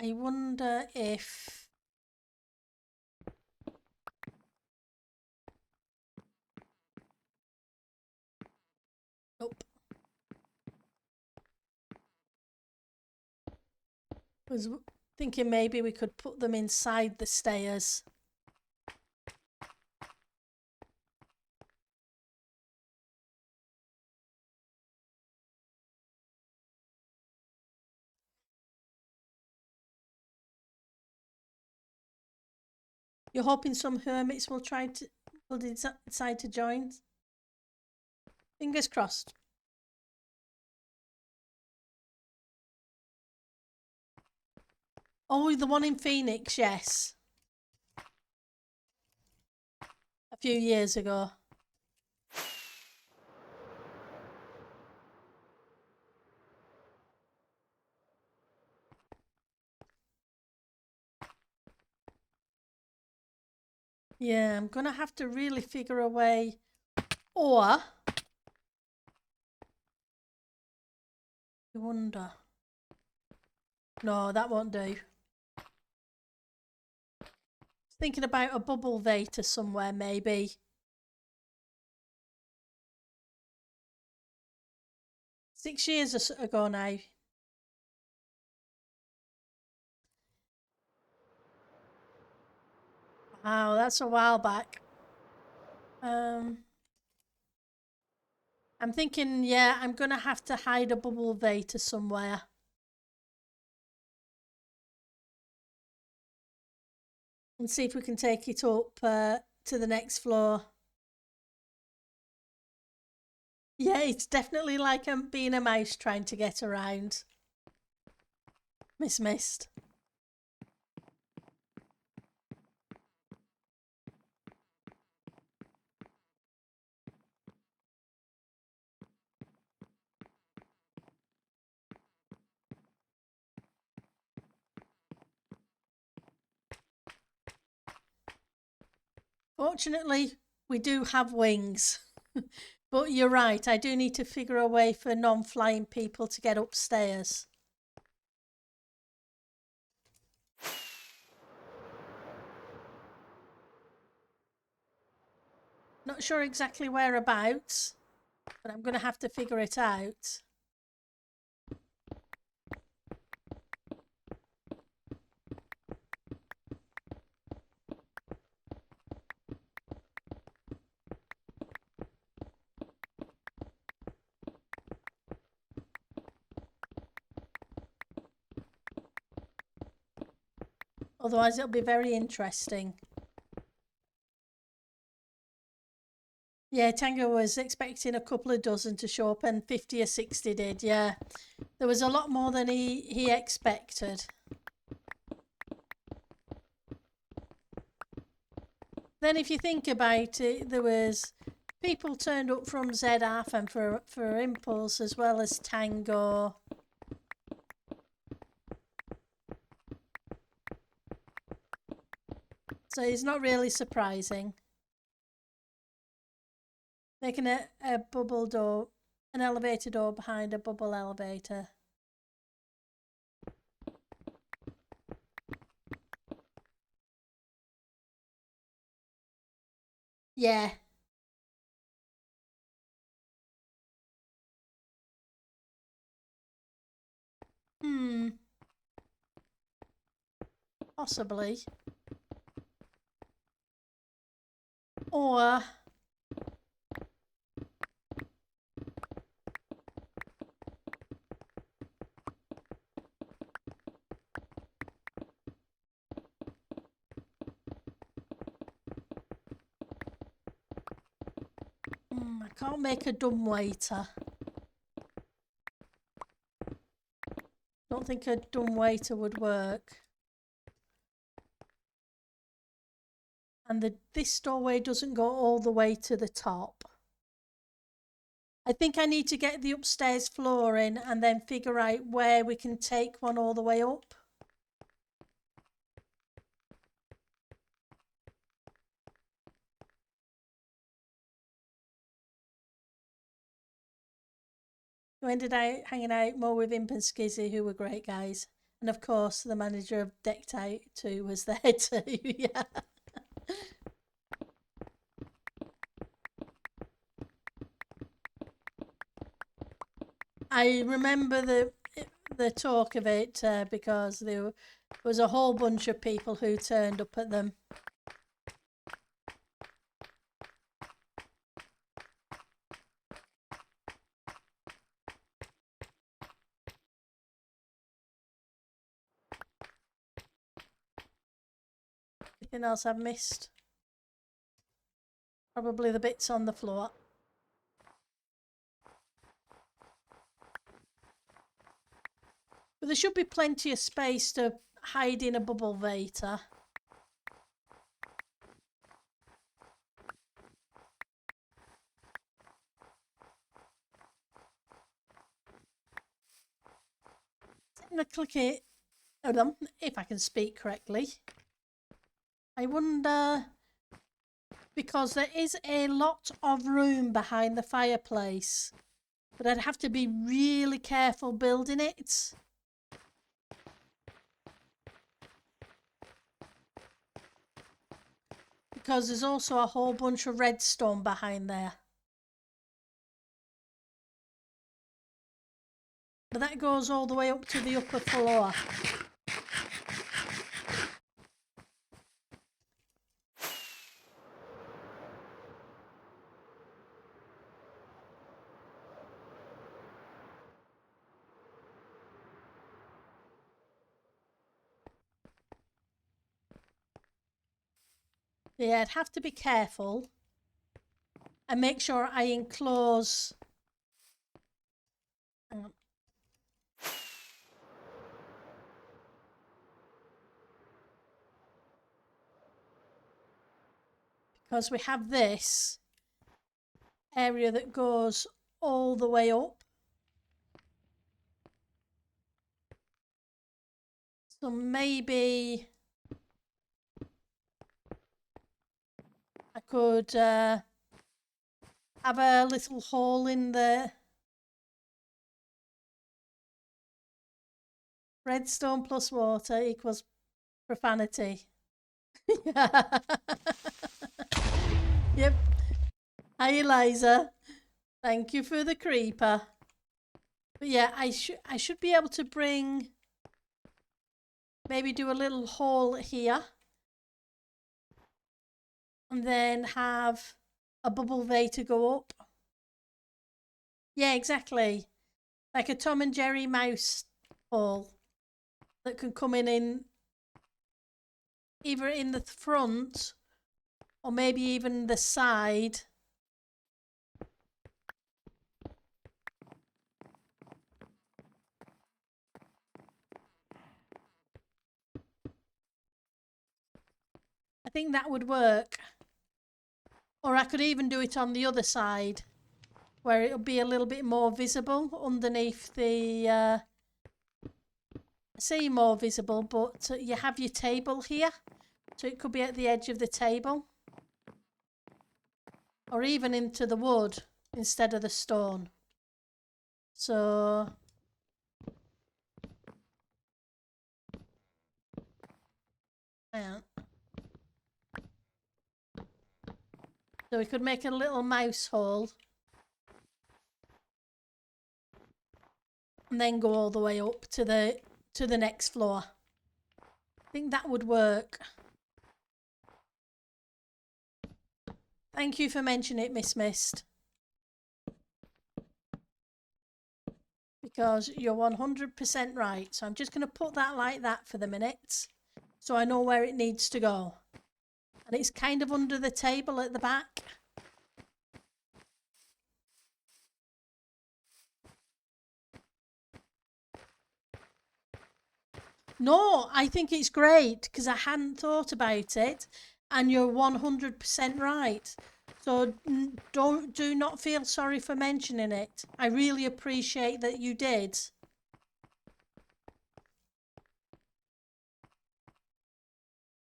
I wonder if... Nope. Was thinking maybe we could put them inside the stairs. You're hoping some hermits will decide to join? Fingers crossed. Oh, the one in Phoenix, yes. A few years ago. Yeah, I'm going to have to really figure a way. Or, I wonder. No, that won't do. Thinking about a bubble vator somewhere, maybe. 6 years ago now. Wow, that's a while back. I'm thinking, yeah, I'm going to have to hide a bubble vator somewhere. And see if we can take it up to the next floor. Yeah, it's definitely like being a mouse trying to get around. Missed. Fortunately, we do have wings. But you're right, I do need to figure a way for non-flying people to get upstairs. Not sure exactly whereabouts, but I'm going to have to figure it out. Otherwise, it'll be very interesting. Yeah, Tango was expecting a couple of dozen to show up and 50 or 60 did, yeah. There was a lot more than he expected. Then if you think about it, there was people turned up from ZF and for Impulse as well as Tango. So it's not really surprising. Making a bubble door, an elevator door behind a bubble elevator. Yeah. Possibly. Or I can't make a dumbwaiter. Don't think a dumbwaiter would work. And this doorway doesn't go all the way to the top. I think I need to get the upstairs floor in and then figure out where we can take one all the way up. We ended out hanging out more with Imp and Skizzy, who were great guys. And of course, the manager of Decked Out too was there too, yeah. I remember the talk of it because there was a whole bunch of people who turned up at them. Anything else I've missed? Probably the bits on the floor. But there should be plenty of space to hide in a bubble vator. Technically, if I can speak correctly, I wonder, because there is a lot of room behind the fireplace, but I'd have to be really careful building it. Because there's also a whole bunch of redstone behind there. But that goes all the way up to the upper floor. Yeah, I'd have to be careful and make sure I enclose. Because we have this area that goes all the way up. So maybe I could have a little hole in the redstone plus water equals profanity. Yep. Hi, Eliza. Thank you for the creeper. But yeah, I should be able to bring, maybe do a little hole here. And then have a bubble vator go up. Yeah, exactly. Like a Tom and Jerry mouse hole that can come in either in the front or maybe even the side. I think that would work. Or I could even do it on the other side, where it'll be a little bit more visible underneath the... I say more visible, but you have your table here. So it could be at the edge of the table. Or even into the wood instead of the stone. So... yeah. So we could make a little mouse hole. And then go all the way up to the next floor. I think that would work. Thank you for mentioning it, Miss Mist. Because you're 100% right. So I'm just going to put that like that for the minute. So I know where it needs to go. And it's kind of under the table at the back. No, I think it's great because I hadn't thought about it. And you're 100% right. So do not feel sorry for mentioning it. I really appreciate that you did.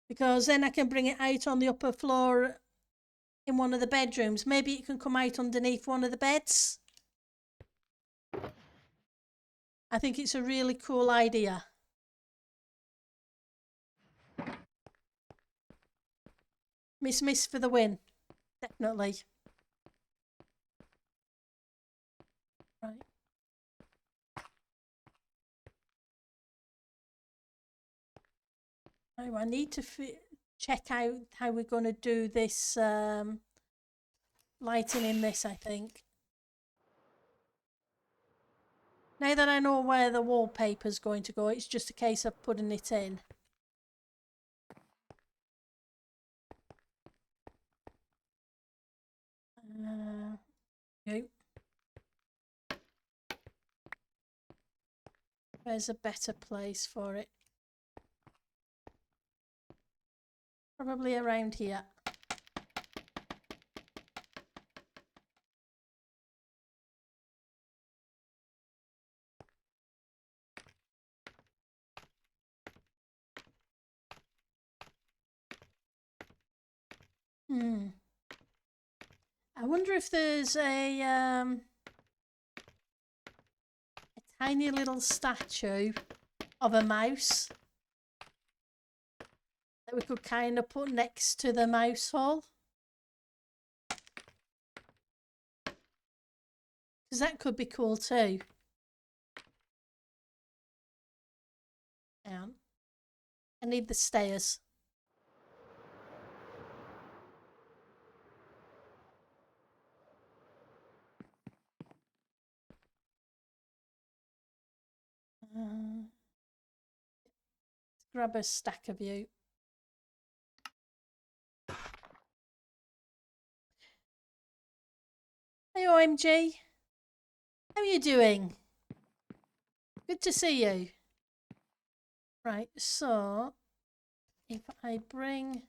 Because then I can bring it out on the upper floor in one of the bedrooms. Maybe it can come out underneath one of the beds. I think it's a really cool idea. Miss for the win. Definitely. Right. Now I need to check out how we're going to do this lighting in this, I think. Now that I know where the wallpaper's going to go, it's just a case of putting it in. Okay. Where's a better place for it? Probably around here. I wonder if there's a tiny little statue of a mouse that we could kind of put next to the mouse hole. Because that could be cool too. I need the stairs. Grab a stack of you. Hey OMG, how are you doing? Good to see you. Right, so if I bring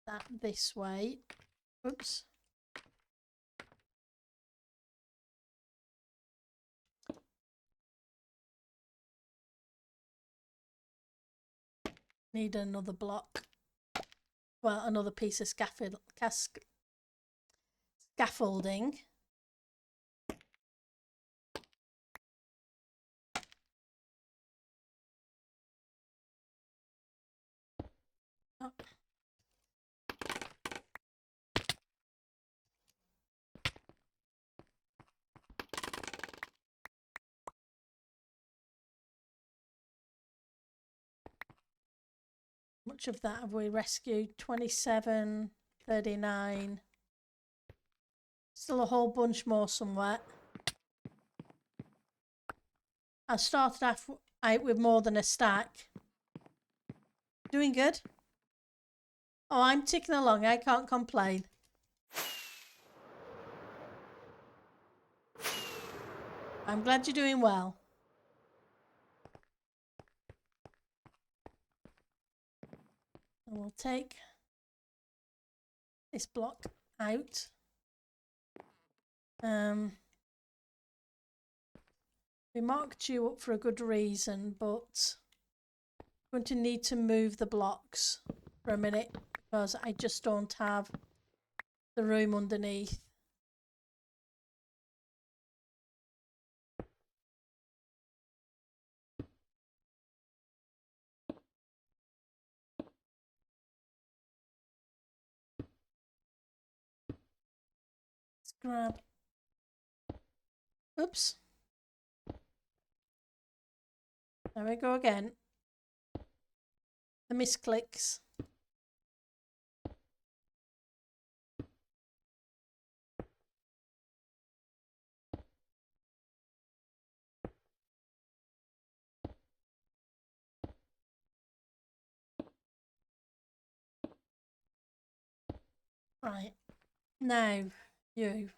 that this way, oops. Need another block. Well, another piece of scaffolding. Oh. Much of that have we rescued? 27, 39. Still a whole bunch more somewhere. I started out with more than a stack. Doing good. Oh, I'm ticking along. I can't complain. I'm glad you're doing well. we'll take this block out. We marked you up for a good reason, but I'm going to need to move the blocks for a minute because I just don't have the room underneath. Let's grab. Oops. There we go again. The misclicks. Right. Now, you're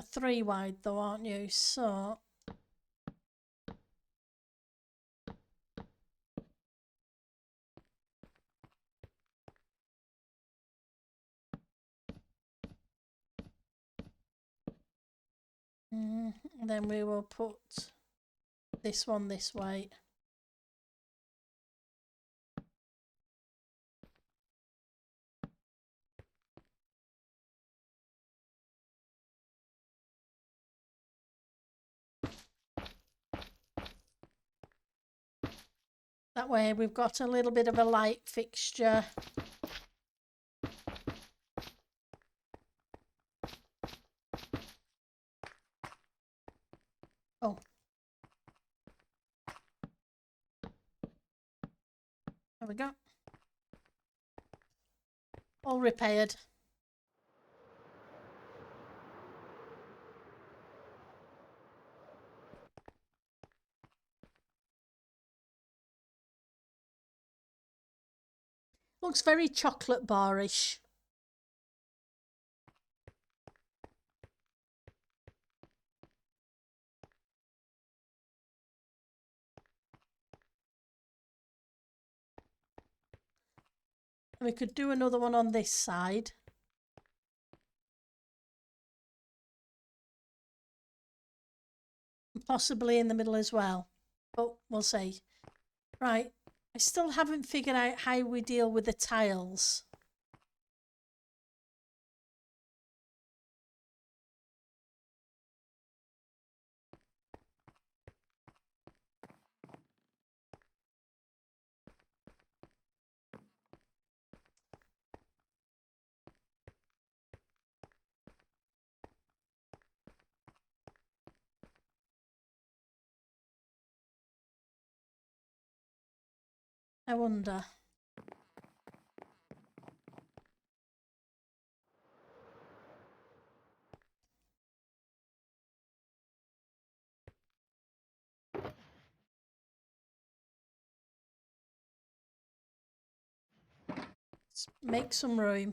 3 wide though, aren't you? So then we will put this one this way. That way we've got a little bit of a light fixture. Oh. There we go. All repaired. Looks very chocolate barish. We could do another one on this side. Possibly in the middle as well, but we'll see. Right, I still haven't figured out how we deal with the tiles. I wonder. Let's make some room.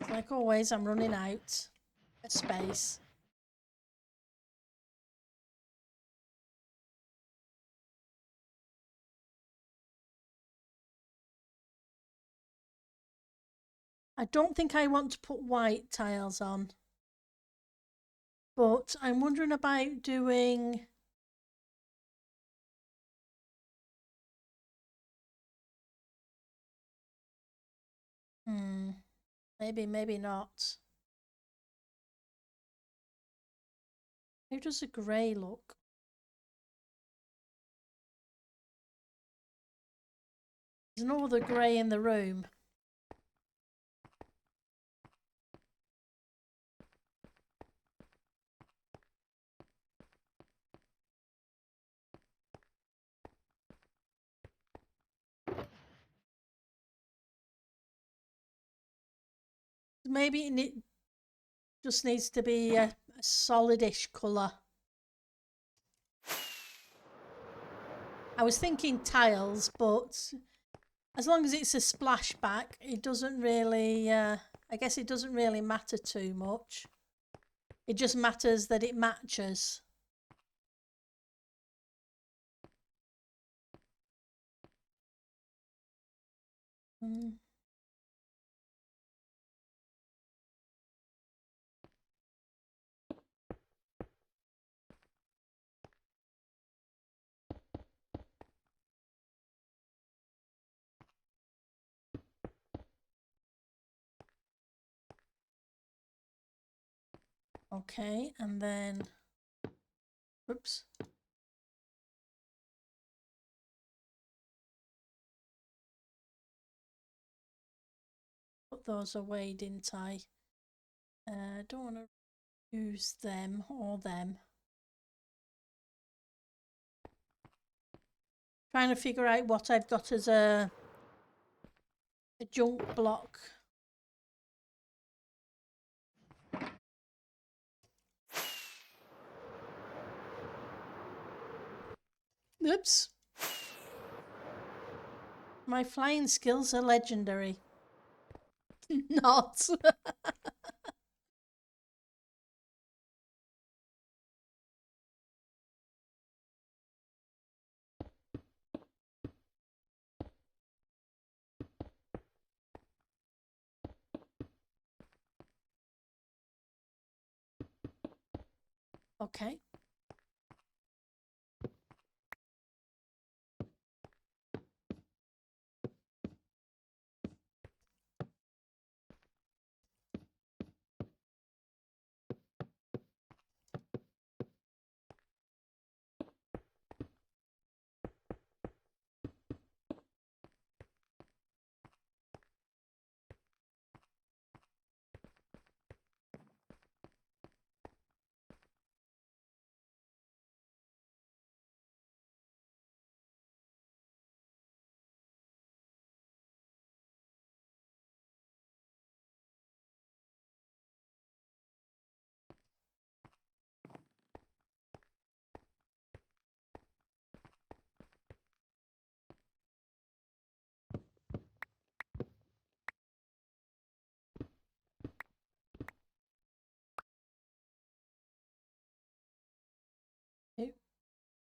Like always, I'm running out of space. I don't think I want to put white tiles on, but I'm wondering about doing maybe not. How does a grey look? There's no other grey in the room. Maybe it just needs to be a solidish colour. I was thinking tiles, but as long as it's a splashback, it doesn't really, I guess it doesn't really matter too much. It just matters that it matches. Okay, and then, oops. Put those away, didn't I? Don't want to use them or them. Trying to figure out what I've got as a junk block. Oops. My flying skills are legendary. Not. Okay.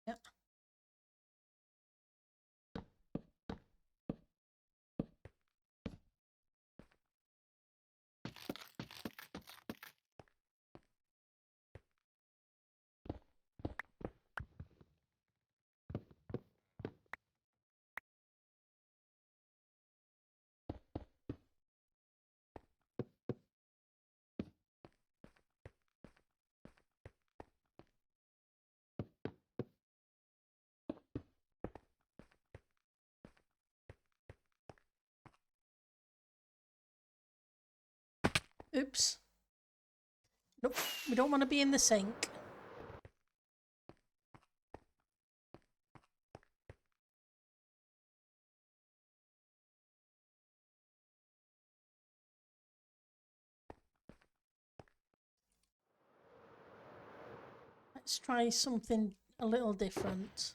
Yeah. Oops. Nope, we don't want to be in the sink. Let's try something a little different.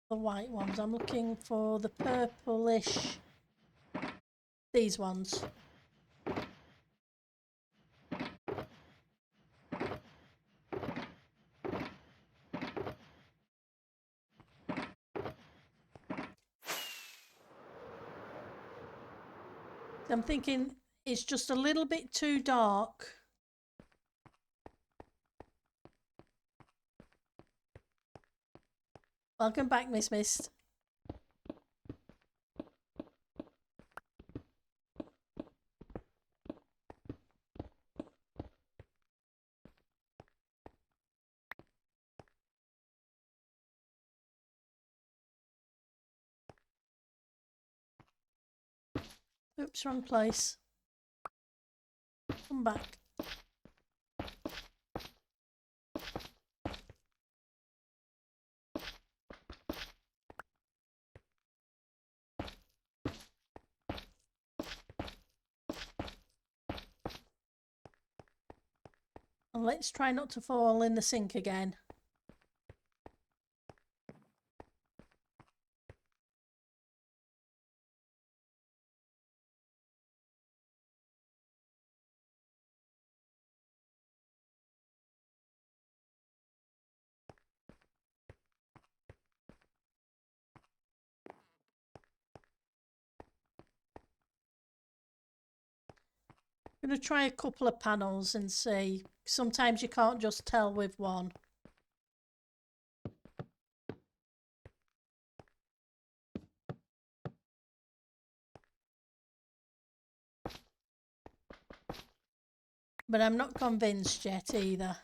The white ones. I'm looking for the purplish. These ones. I'm thinking it's just a little bit too dark. Welcome back, Miss Mist. Oops, wrong place. Come back. And let's try not to fall in the sink again. I'm going to try a couple of panels and see. Sometimes you can't just tell with one. But I'm not convinced yet either.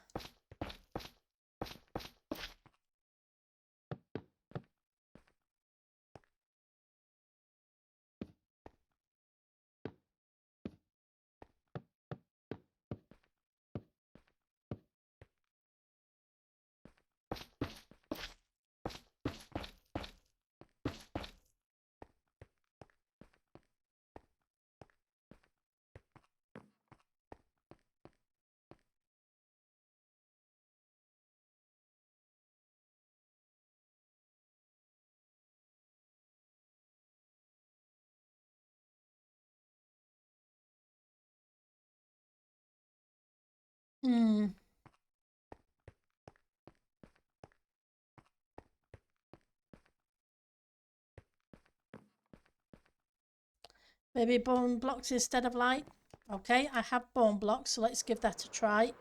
Maybe bone blocks instead of light. Okay, I have bone blocks, so let's give that a try.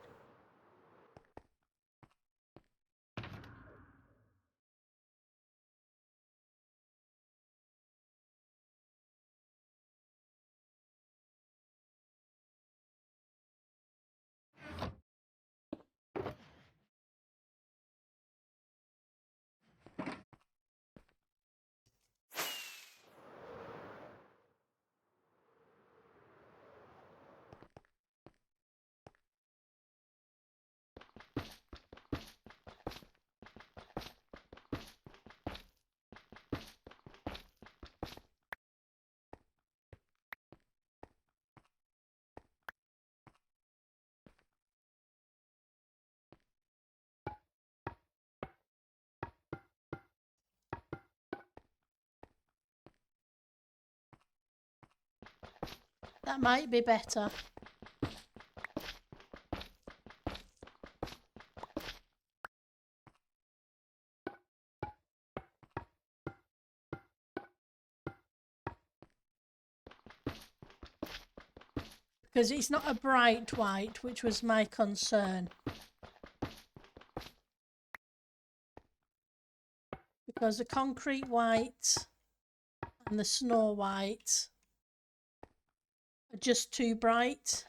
That might be better. Because it's not a bright white, which was my concern. Because the concrete white and the snow white are just too bright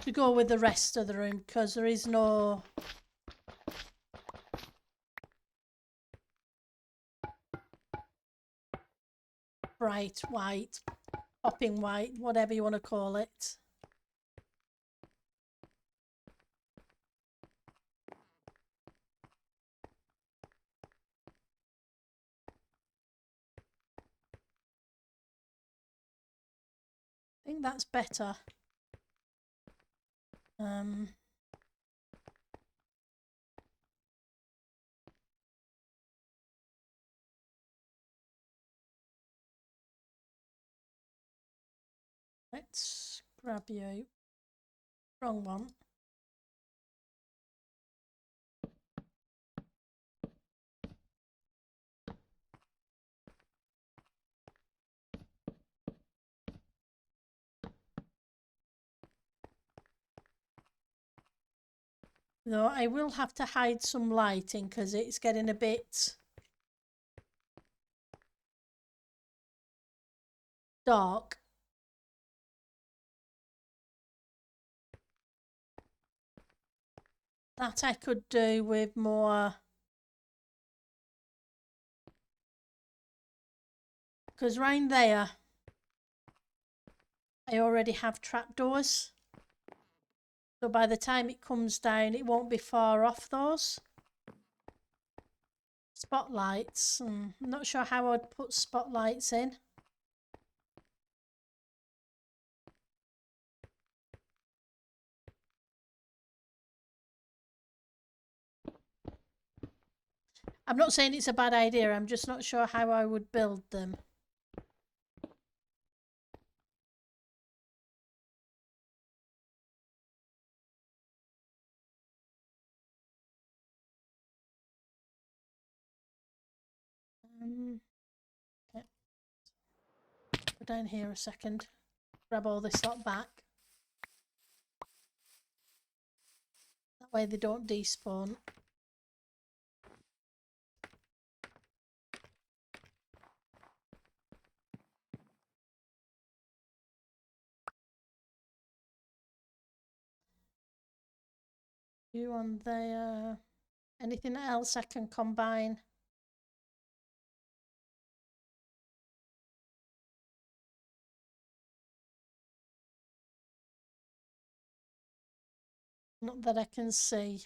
to go with the rest of the room, because there is no bright white, popping white, whatever you want to call it. I think that's better. Let's grab you. Wrong one. Though I will have to hide some lighting because it's getting a bit dark. That I could do with more, because right there I already have trapdoors, so by the time it comes down it won't be far off those. Spotlights, I'm not sure how I'd put spotlights in. I'm not saying it's a bad idea, I'm just not sure how I would build them. Okay. Go down here a second. Grab all this lot back. That way they don't despawn. You on there. Anything else I can combine? Not that I can see.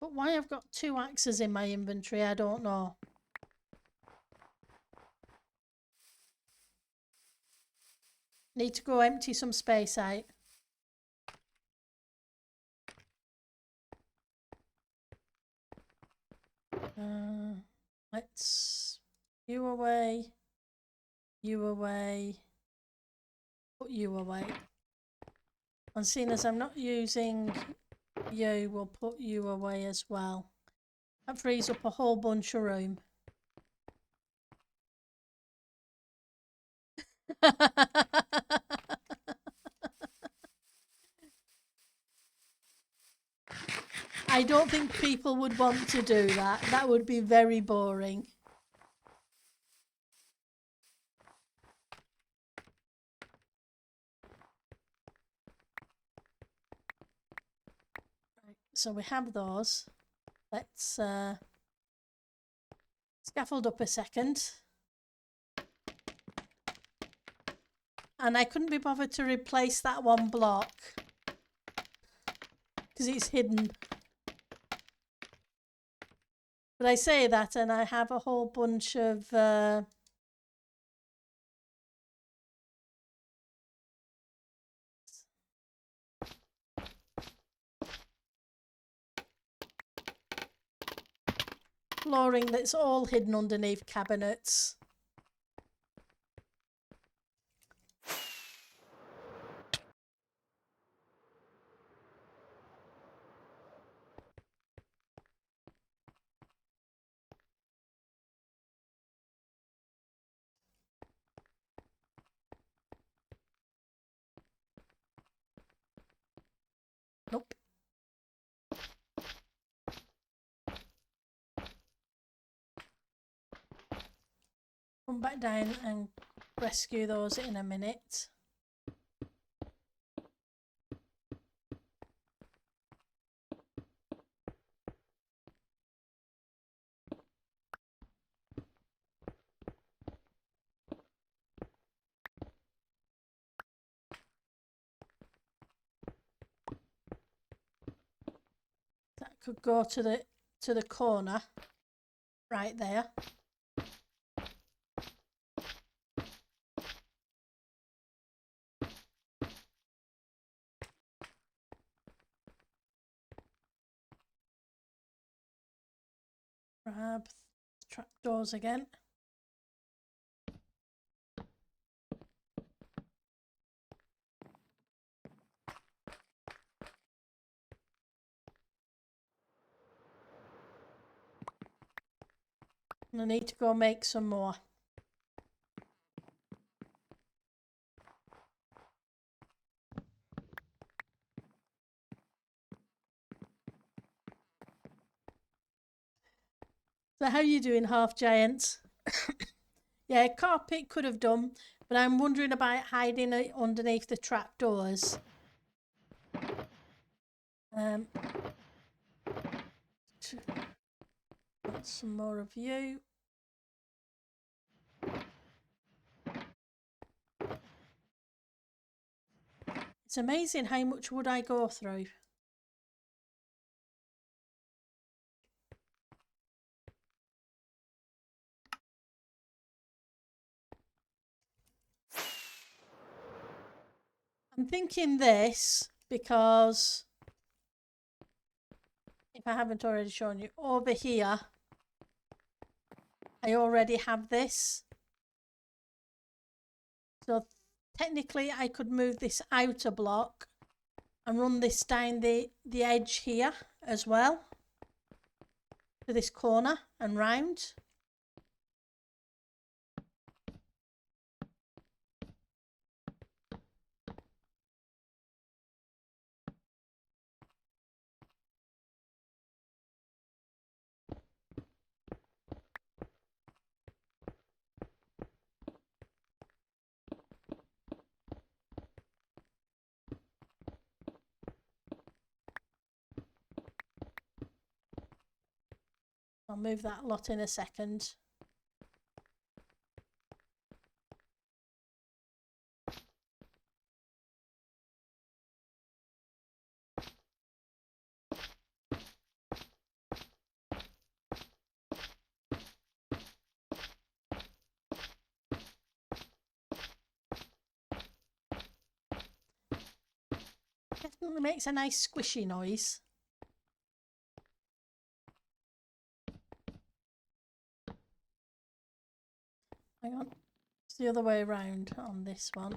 But why I've got 2 axes in my inventory, I don't know. Need to go empty some space out. Let's you away, put you away. And seeing as I'm not using you, we'll put you away as well. That frees up a whole bunch of room. I don't think people would want to do that. That would be very boring. Right, so we have those. Let's scaffold up a second. And I couldn't be bothered to replace that one block because it's hidden. But I say that and I have a whole bunch of flooring that's all hidden underneath cabinets. Nope. Come back down and rescue those in a minute. That could go to the corner right there. Grab trapdoors again. And I need to go make some more. So how are you doing, half giants? Yeah, carpet could have done, but I'm wondering about hiding it underneath the trapdoors. Some more of you. It's amazing how much wood I go through. I'm thinking this because if I haven't already shown you, over here I already have this. So technically I could move this outer block and run this down the edge here as well to this corner and round. I'll move that lot in a second. Definitely makes a nice squishy noise. Hang on, it's the other way around on this one.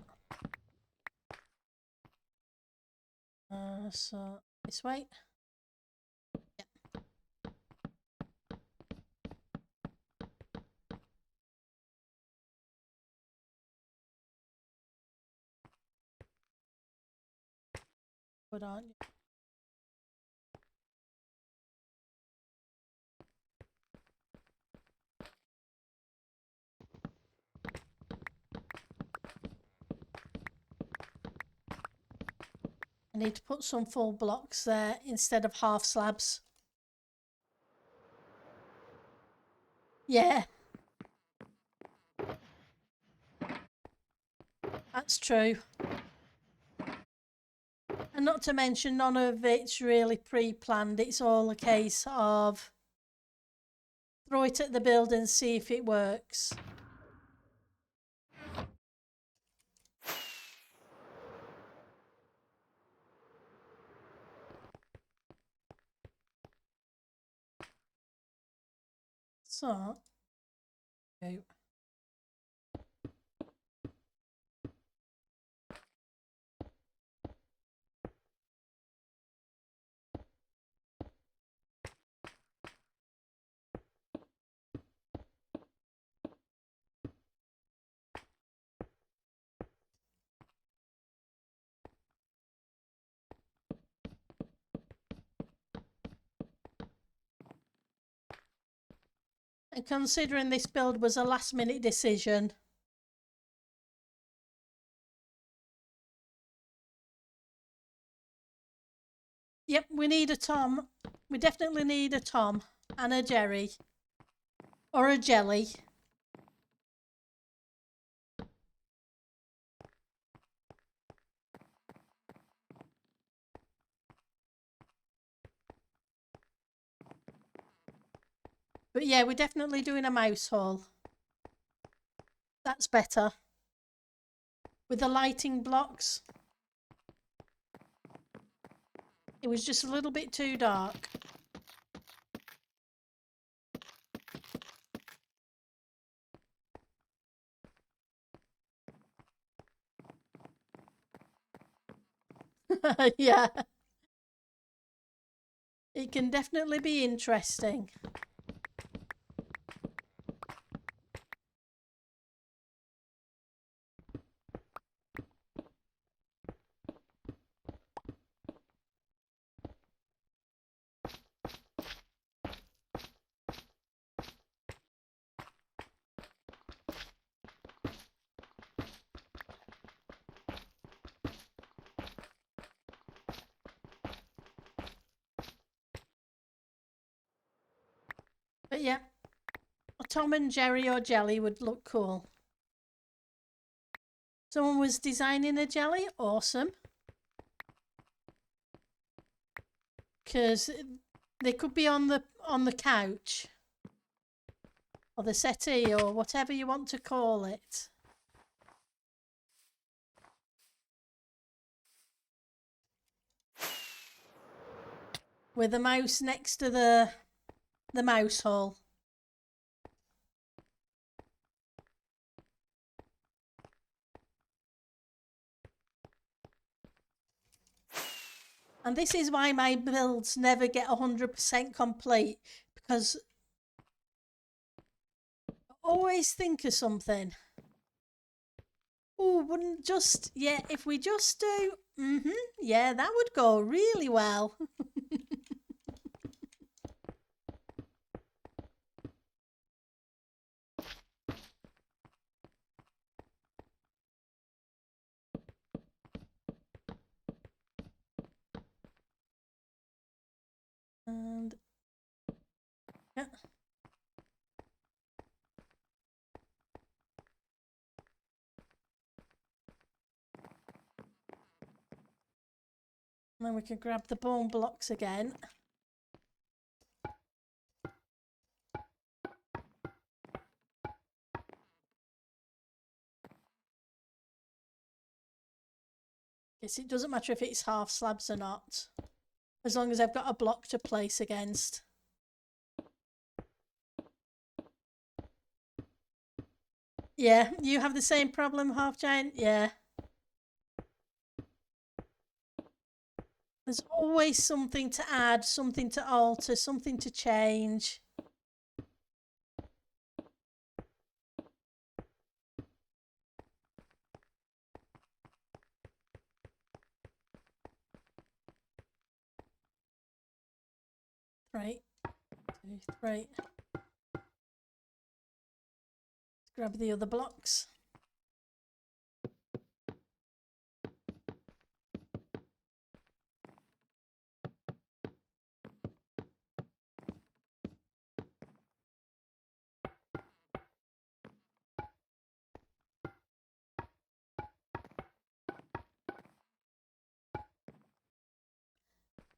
So this way. Yep. Good, aren't you? I need to put some full blocks there instead of half slabs. Yeah. That's true. And not to mention, none of it's really pre-planned. It's all a case of throw it at the build and see if it works. So, go. And considering this build was a last minute decision, yep, we need a Tom. We definitely need a Tom and a Jerry. Or a Jelly. But yeah, we're definitely doing a mouse hole. That's better. With the lighting blocks. It was just a little bit too dark. Yeah. It can definitely be interesting. But yeah, a Tom and Jerry or Jelly would look cool. Someone was designing a jelly, awesome. Because they could be on the couch or the settee or whatever you want to call it. With a mouse next to the mouse hole. And this is why my builds never get 100% complete, because I always think of something. Oh, wouldn't just, yeah, if we just do, yeah, that would go really well. And yeah. And then we can grab the bone blocks again. Guess it doesn't matter if it's half slabs or not, as long as I've got a block to place against. Yeah, you have the same problem, Half Giant? Yeah. There's always something to add, something to alter, something to change. Right, 2, 3. Grab the other blocks.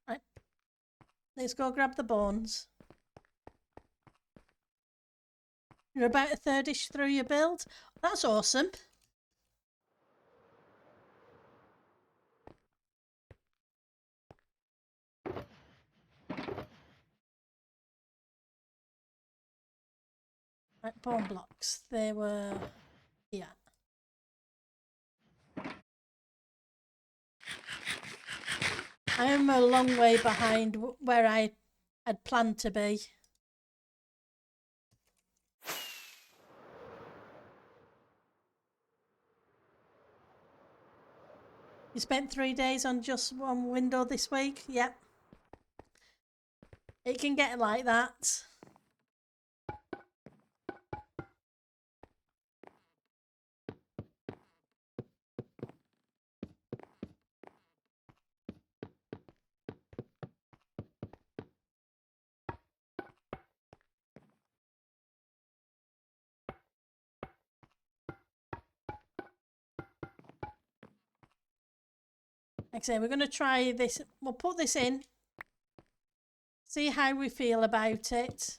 Right, let's go grab the bones. You're about a third-ish through your build. That's awesome. Right, bone blocks. They were here. I am a long way behind where I had planned to be. You spent 3 days on just one window this week? Yep. It can get like that. Like I say, we're going to try this. We'll put this in. See how we feel about it.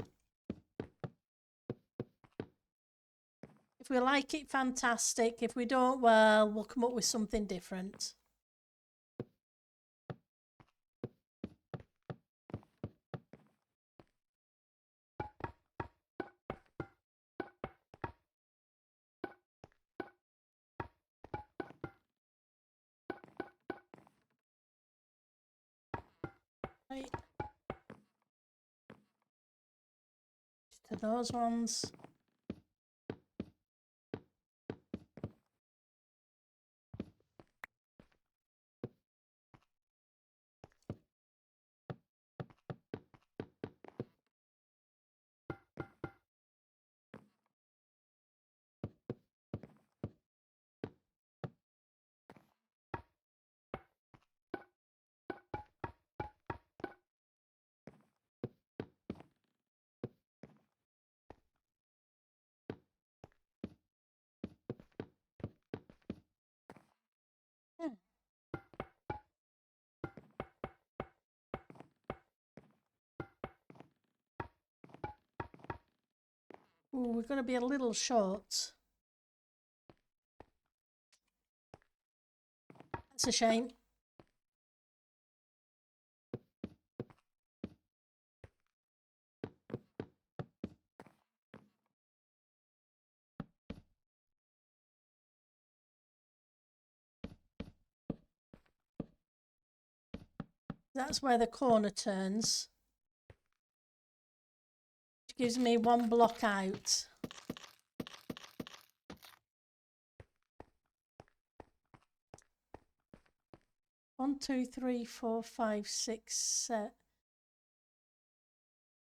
If we like it, fantastic. If we don't, well, we'll come up with something different. Right. To those ones. Ooh, we're going to be a little short. That's a shame. That's where the corner turns. Which gives me one block out. One, two, three, four, five, six,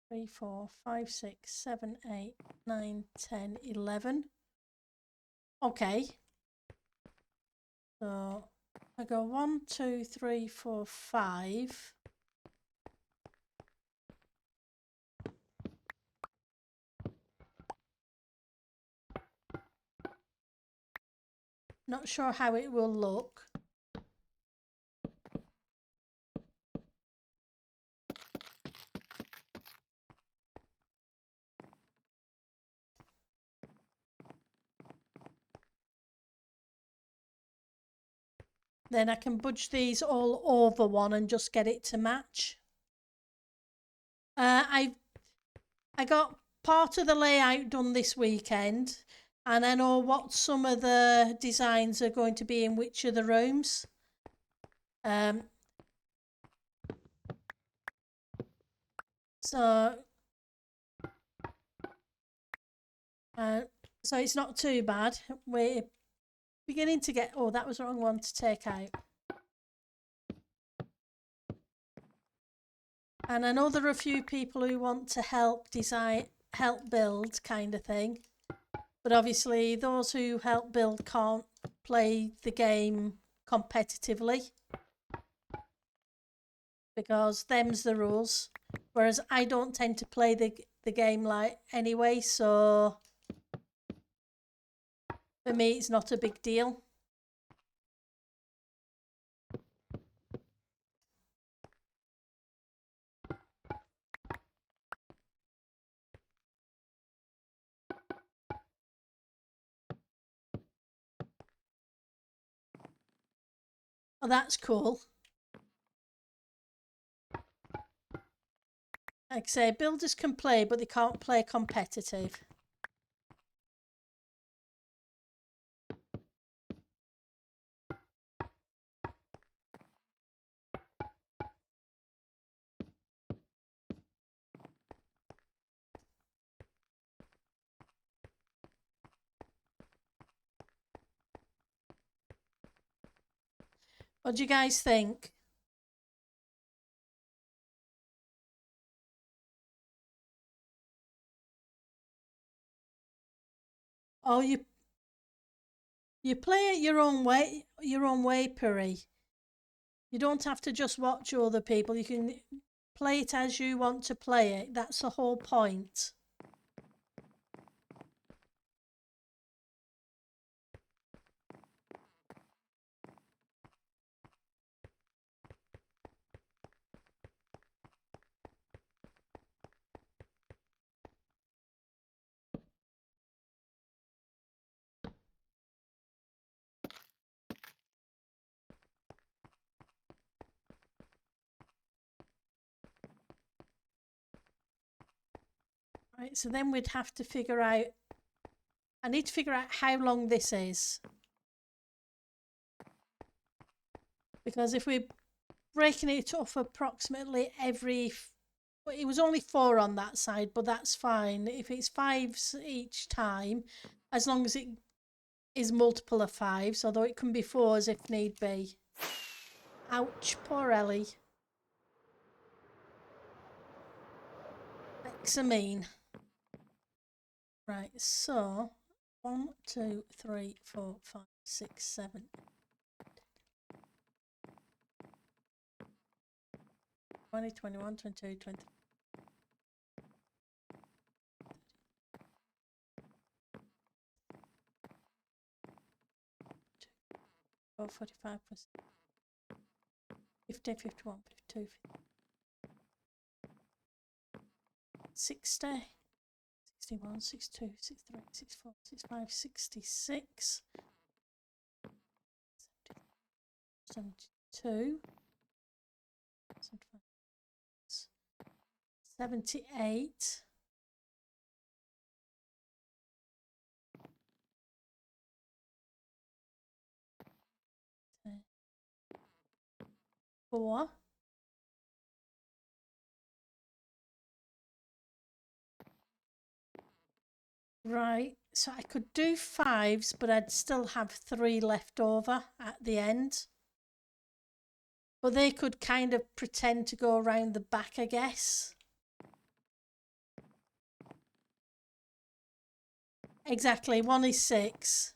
3, 4, 5, 6, 7, 8, 9, 10, 11. Okay. So I go 1, 2, 3, 4, 5. Not sure how it will look. then I can budge these all over one and just get it to match. I got part of the layout done this weekend, and I know what some of the designs are going to be in which of the rooms. So it's not too bad. We're beginning to get... Oh, that was the wrong one to take out. And I know there are a few people who want to help build kind of thing. But obviously those who help build can't play the game competitively, because them's the rules. Whereas I don't tend to play the game like anyway, so for me it's not a big deal. Oh, that's cool. Like I say, builders can play, but they can't play competitive. What do you guys think? Oh, you play it your own way, Puri. You don't have to just watch other people. You can play it as you want to play it. That's the whole point. Right, so then we'd have to figure out... I need to figure out how long this is. Because if we're breaking it up approximately every... Well, it was only 4 on that side, but that's fine. If it's 5s each time, as long as it is multiple of 5s, although it can be 4s if need be. Ouch, poor Ellie. Examine. Right, so 1, 2, 3, 4, 5, 6, 7. 20, 21, 22, 23. 45 plus 50, 51, 52, 60, 61, 62, 63, 64, 65, 66, 72, 78, 4, right, so I could do 5s, but I'd still have 3 left over at the end. But they could kind of pretend to go around the back, I guess. Exactly, 1 is 6.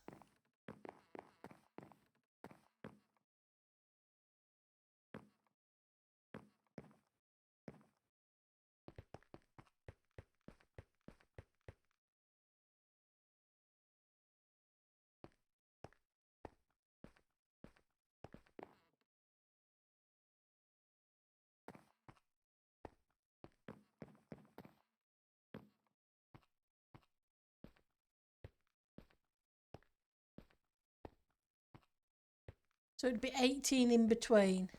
So it'd be 18 in between.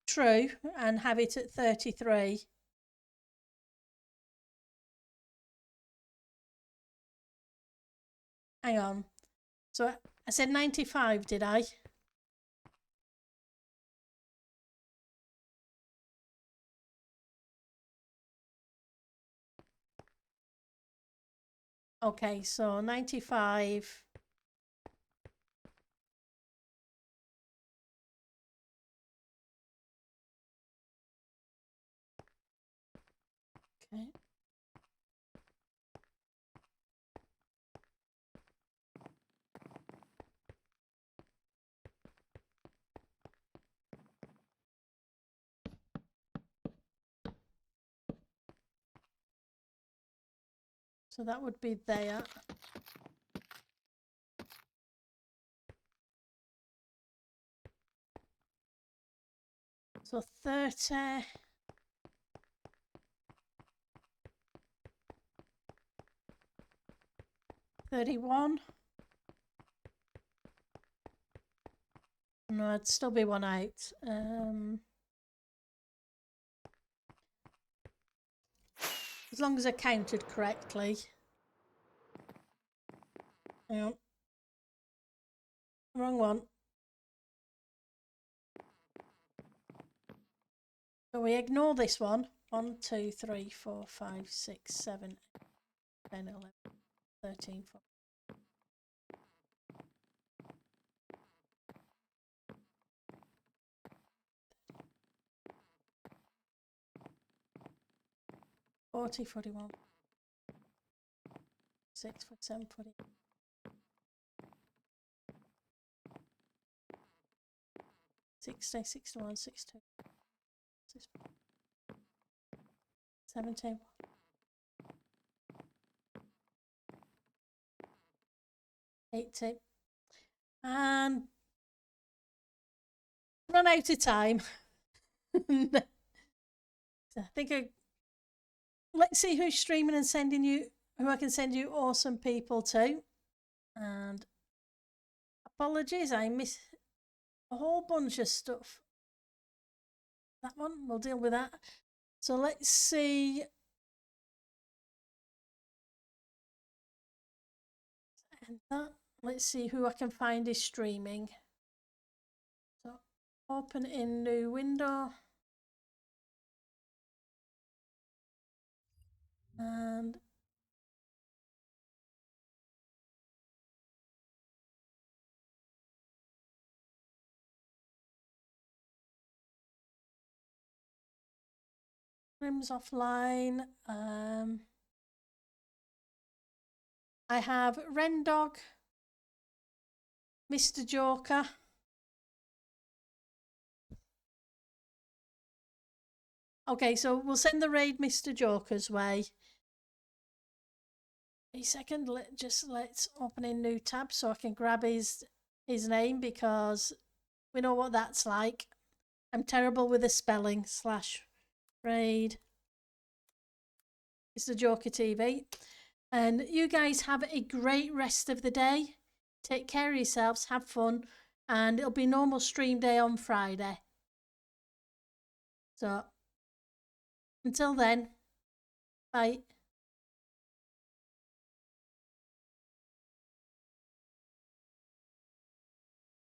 True, and have it at 33. Hang on. So I said 95, did I? Okay, so 95. Okay. So that would be there. So 30. 31. No, it'd still be one out. As long as I counted correctly. Hang on. Wrong one. So we ignore this one. 1, 2, 3, 4, 5, 6, 7, 10, 11, 13, 14. 40, 41, 6, 47, 48. 60, 61, 62, 17, 80. And run out of time. I think let's see who's streaming and sending you, who I can send you awesome people to. And apologies, I missed a whole bunch of stuff. That one, we'll deal with that. So let's see. And that, let's see who I can find is streaming. So open in new window. And Rim's offline. I have Rendog, Mr. Joker. Okay, so we'll send the raid Mr. Joker's way. A second, let's open a new tab so I can grab his name, because we know what that's like. I'm terrible with the spelling. /raid Mr. Joker TV. And you guys have a great rest of the day. Take care of yourselves, have fun, and it'll be normal stream day on Friday. So until then, bye.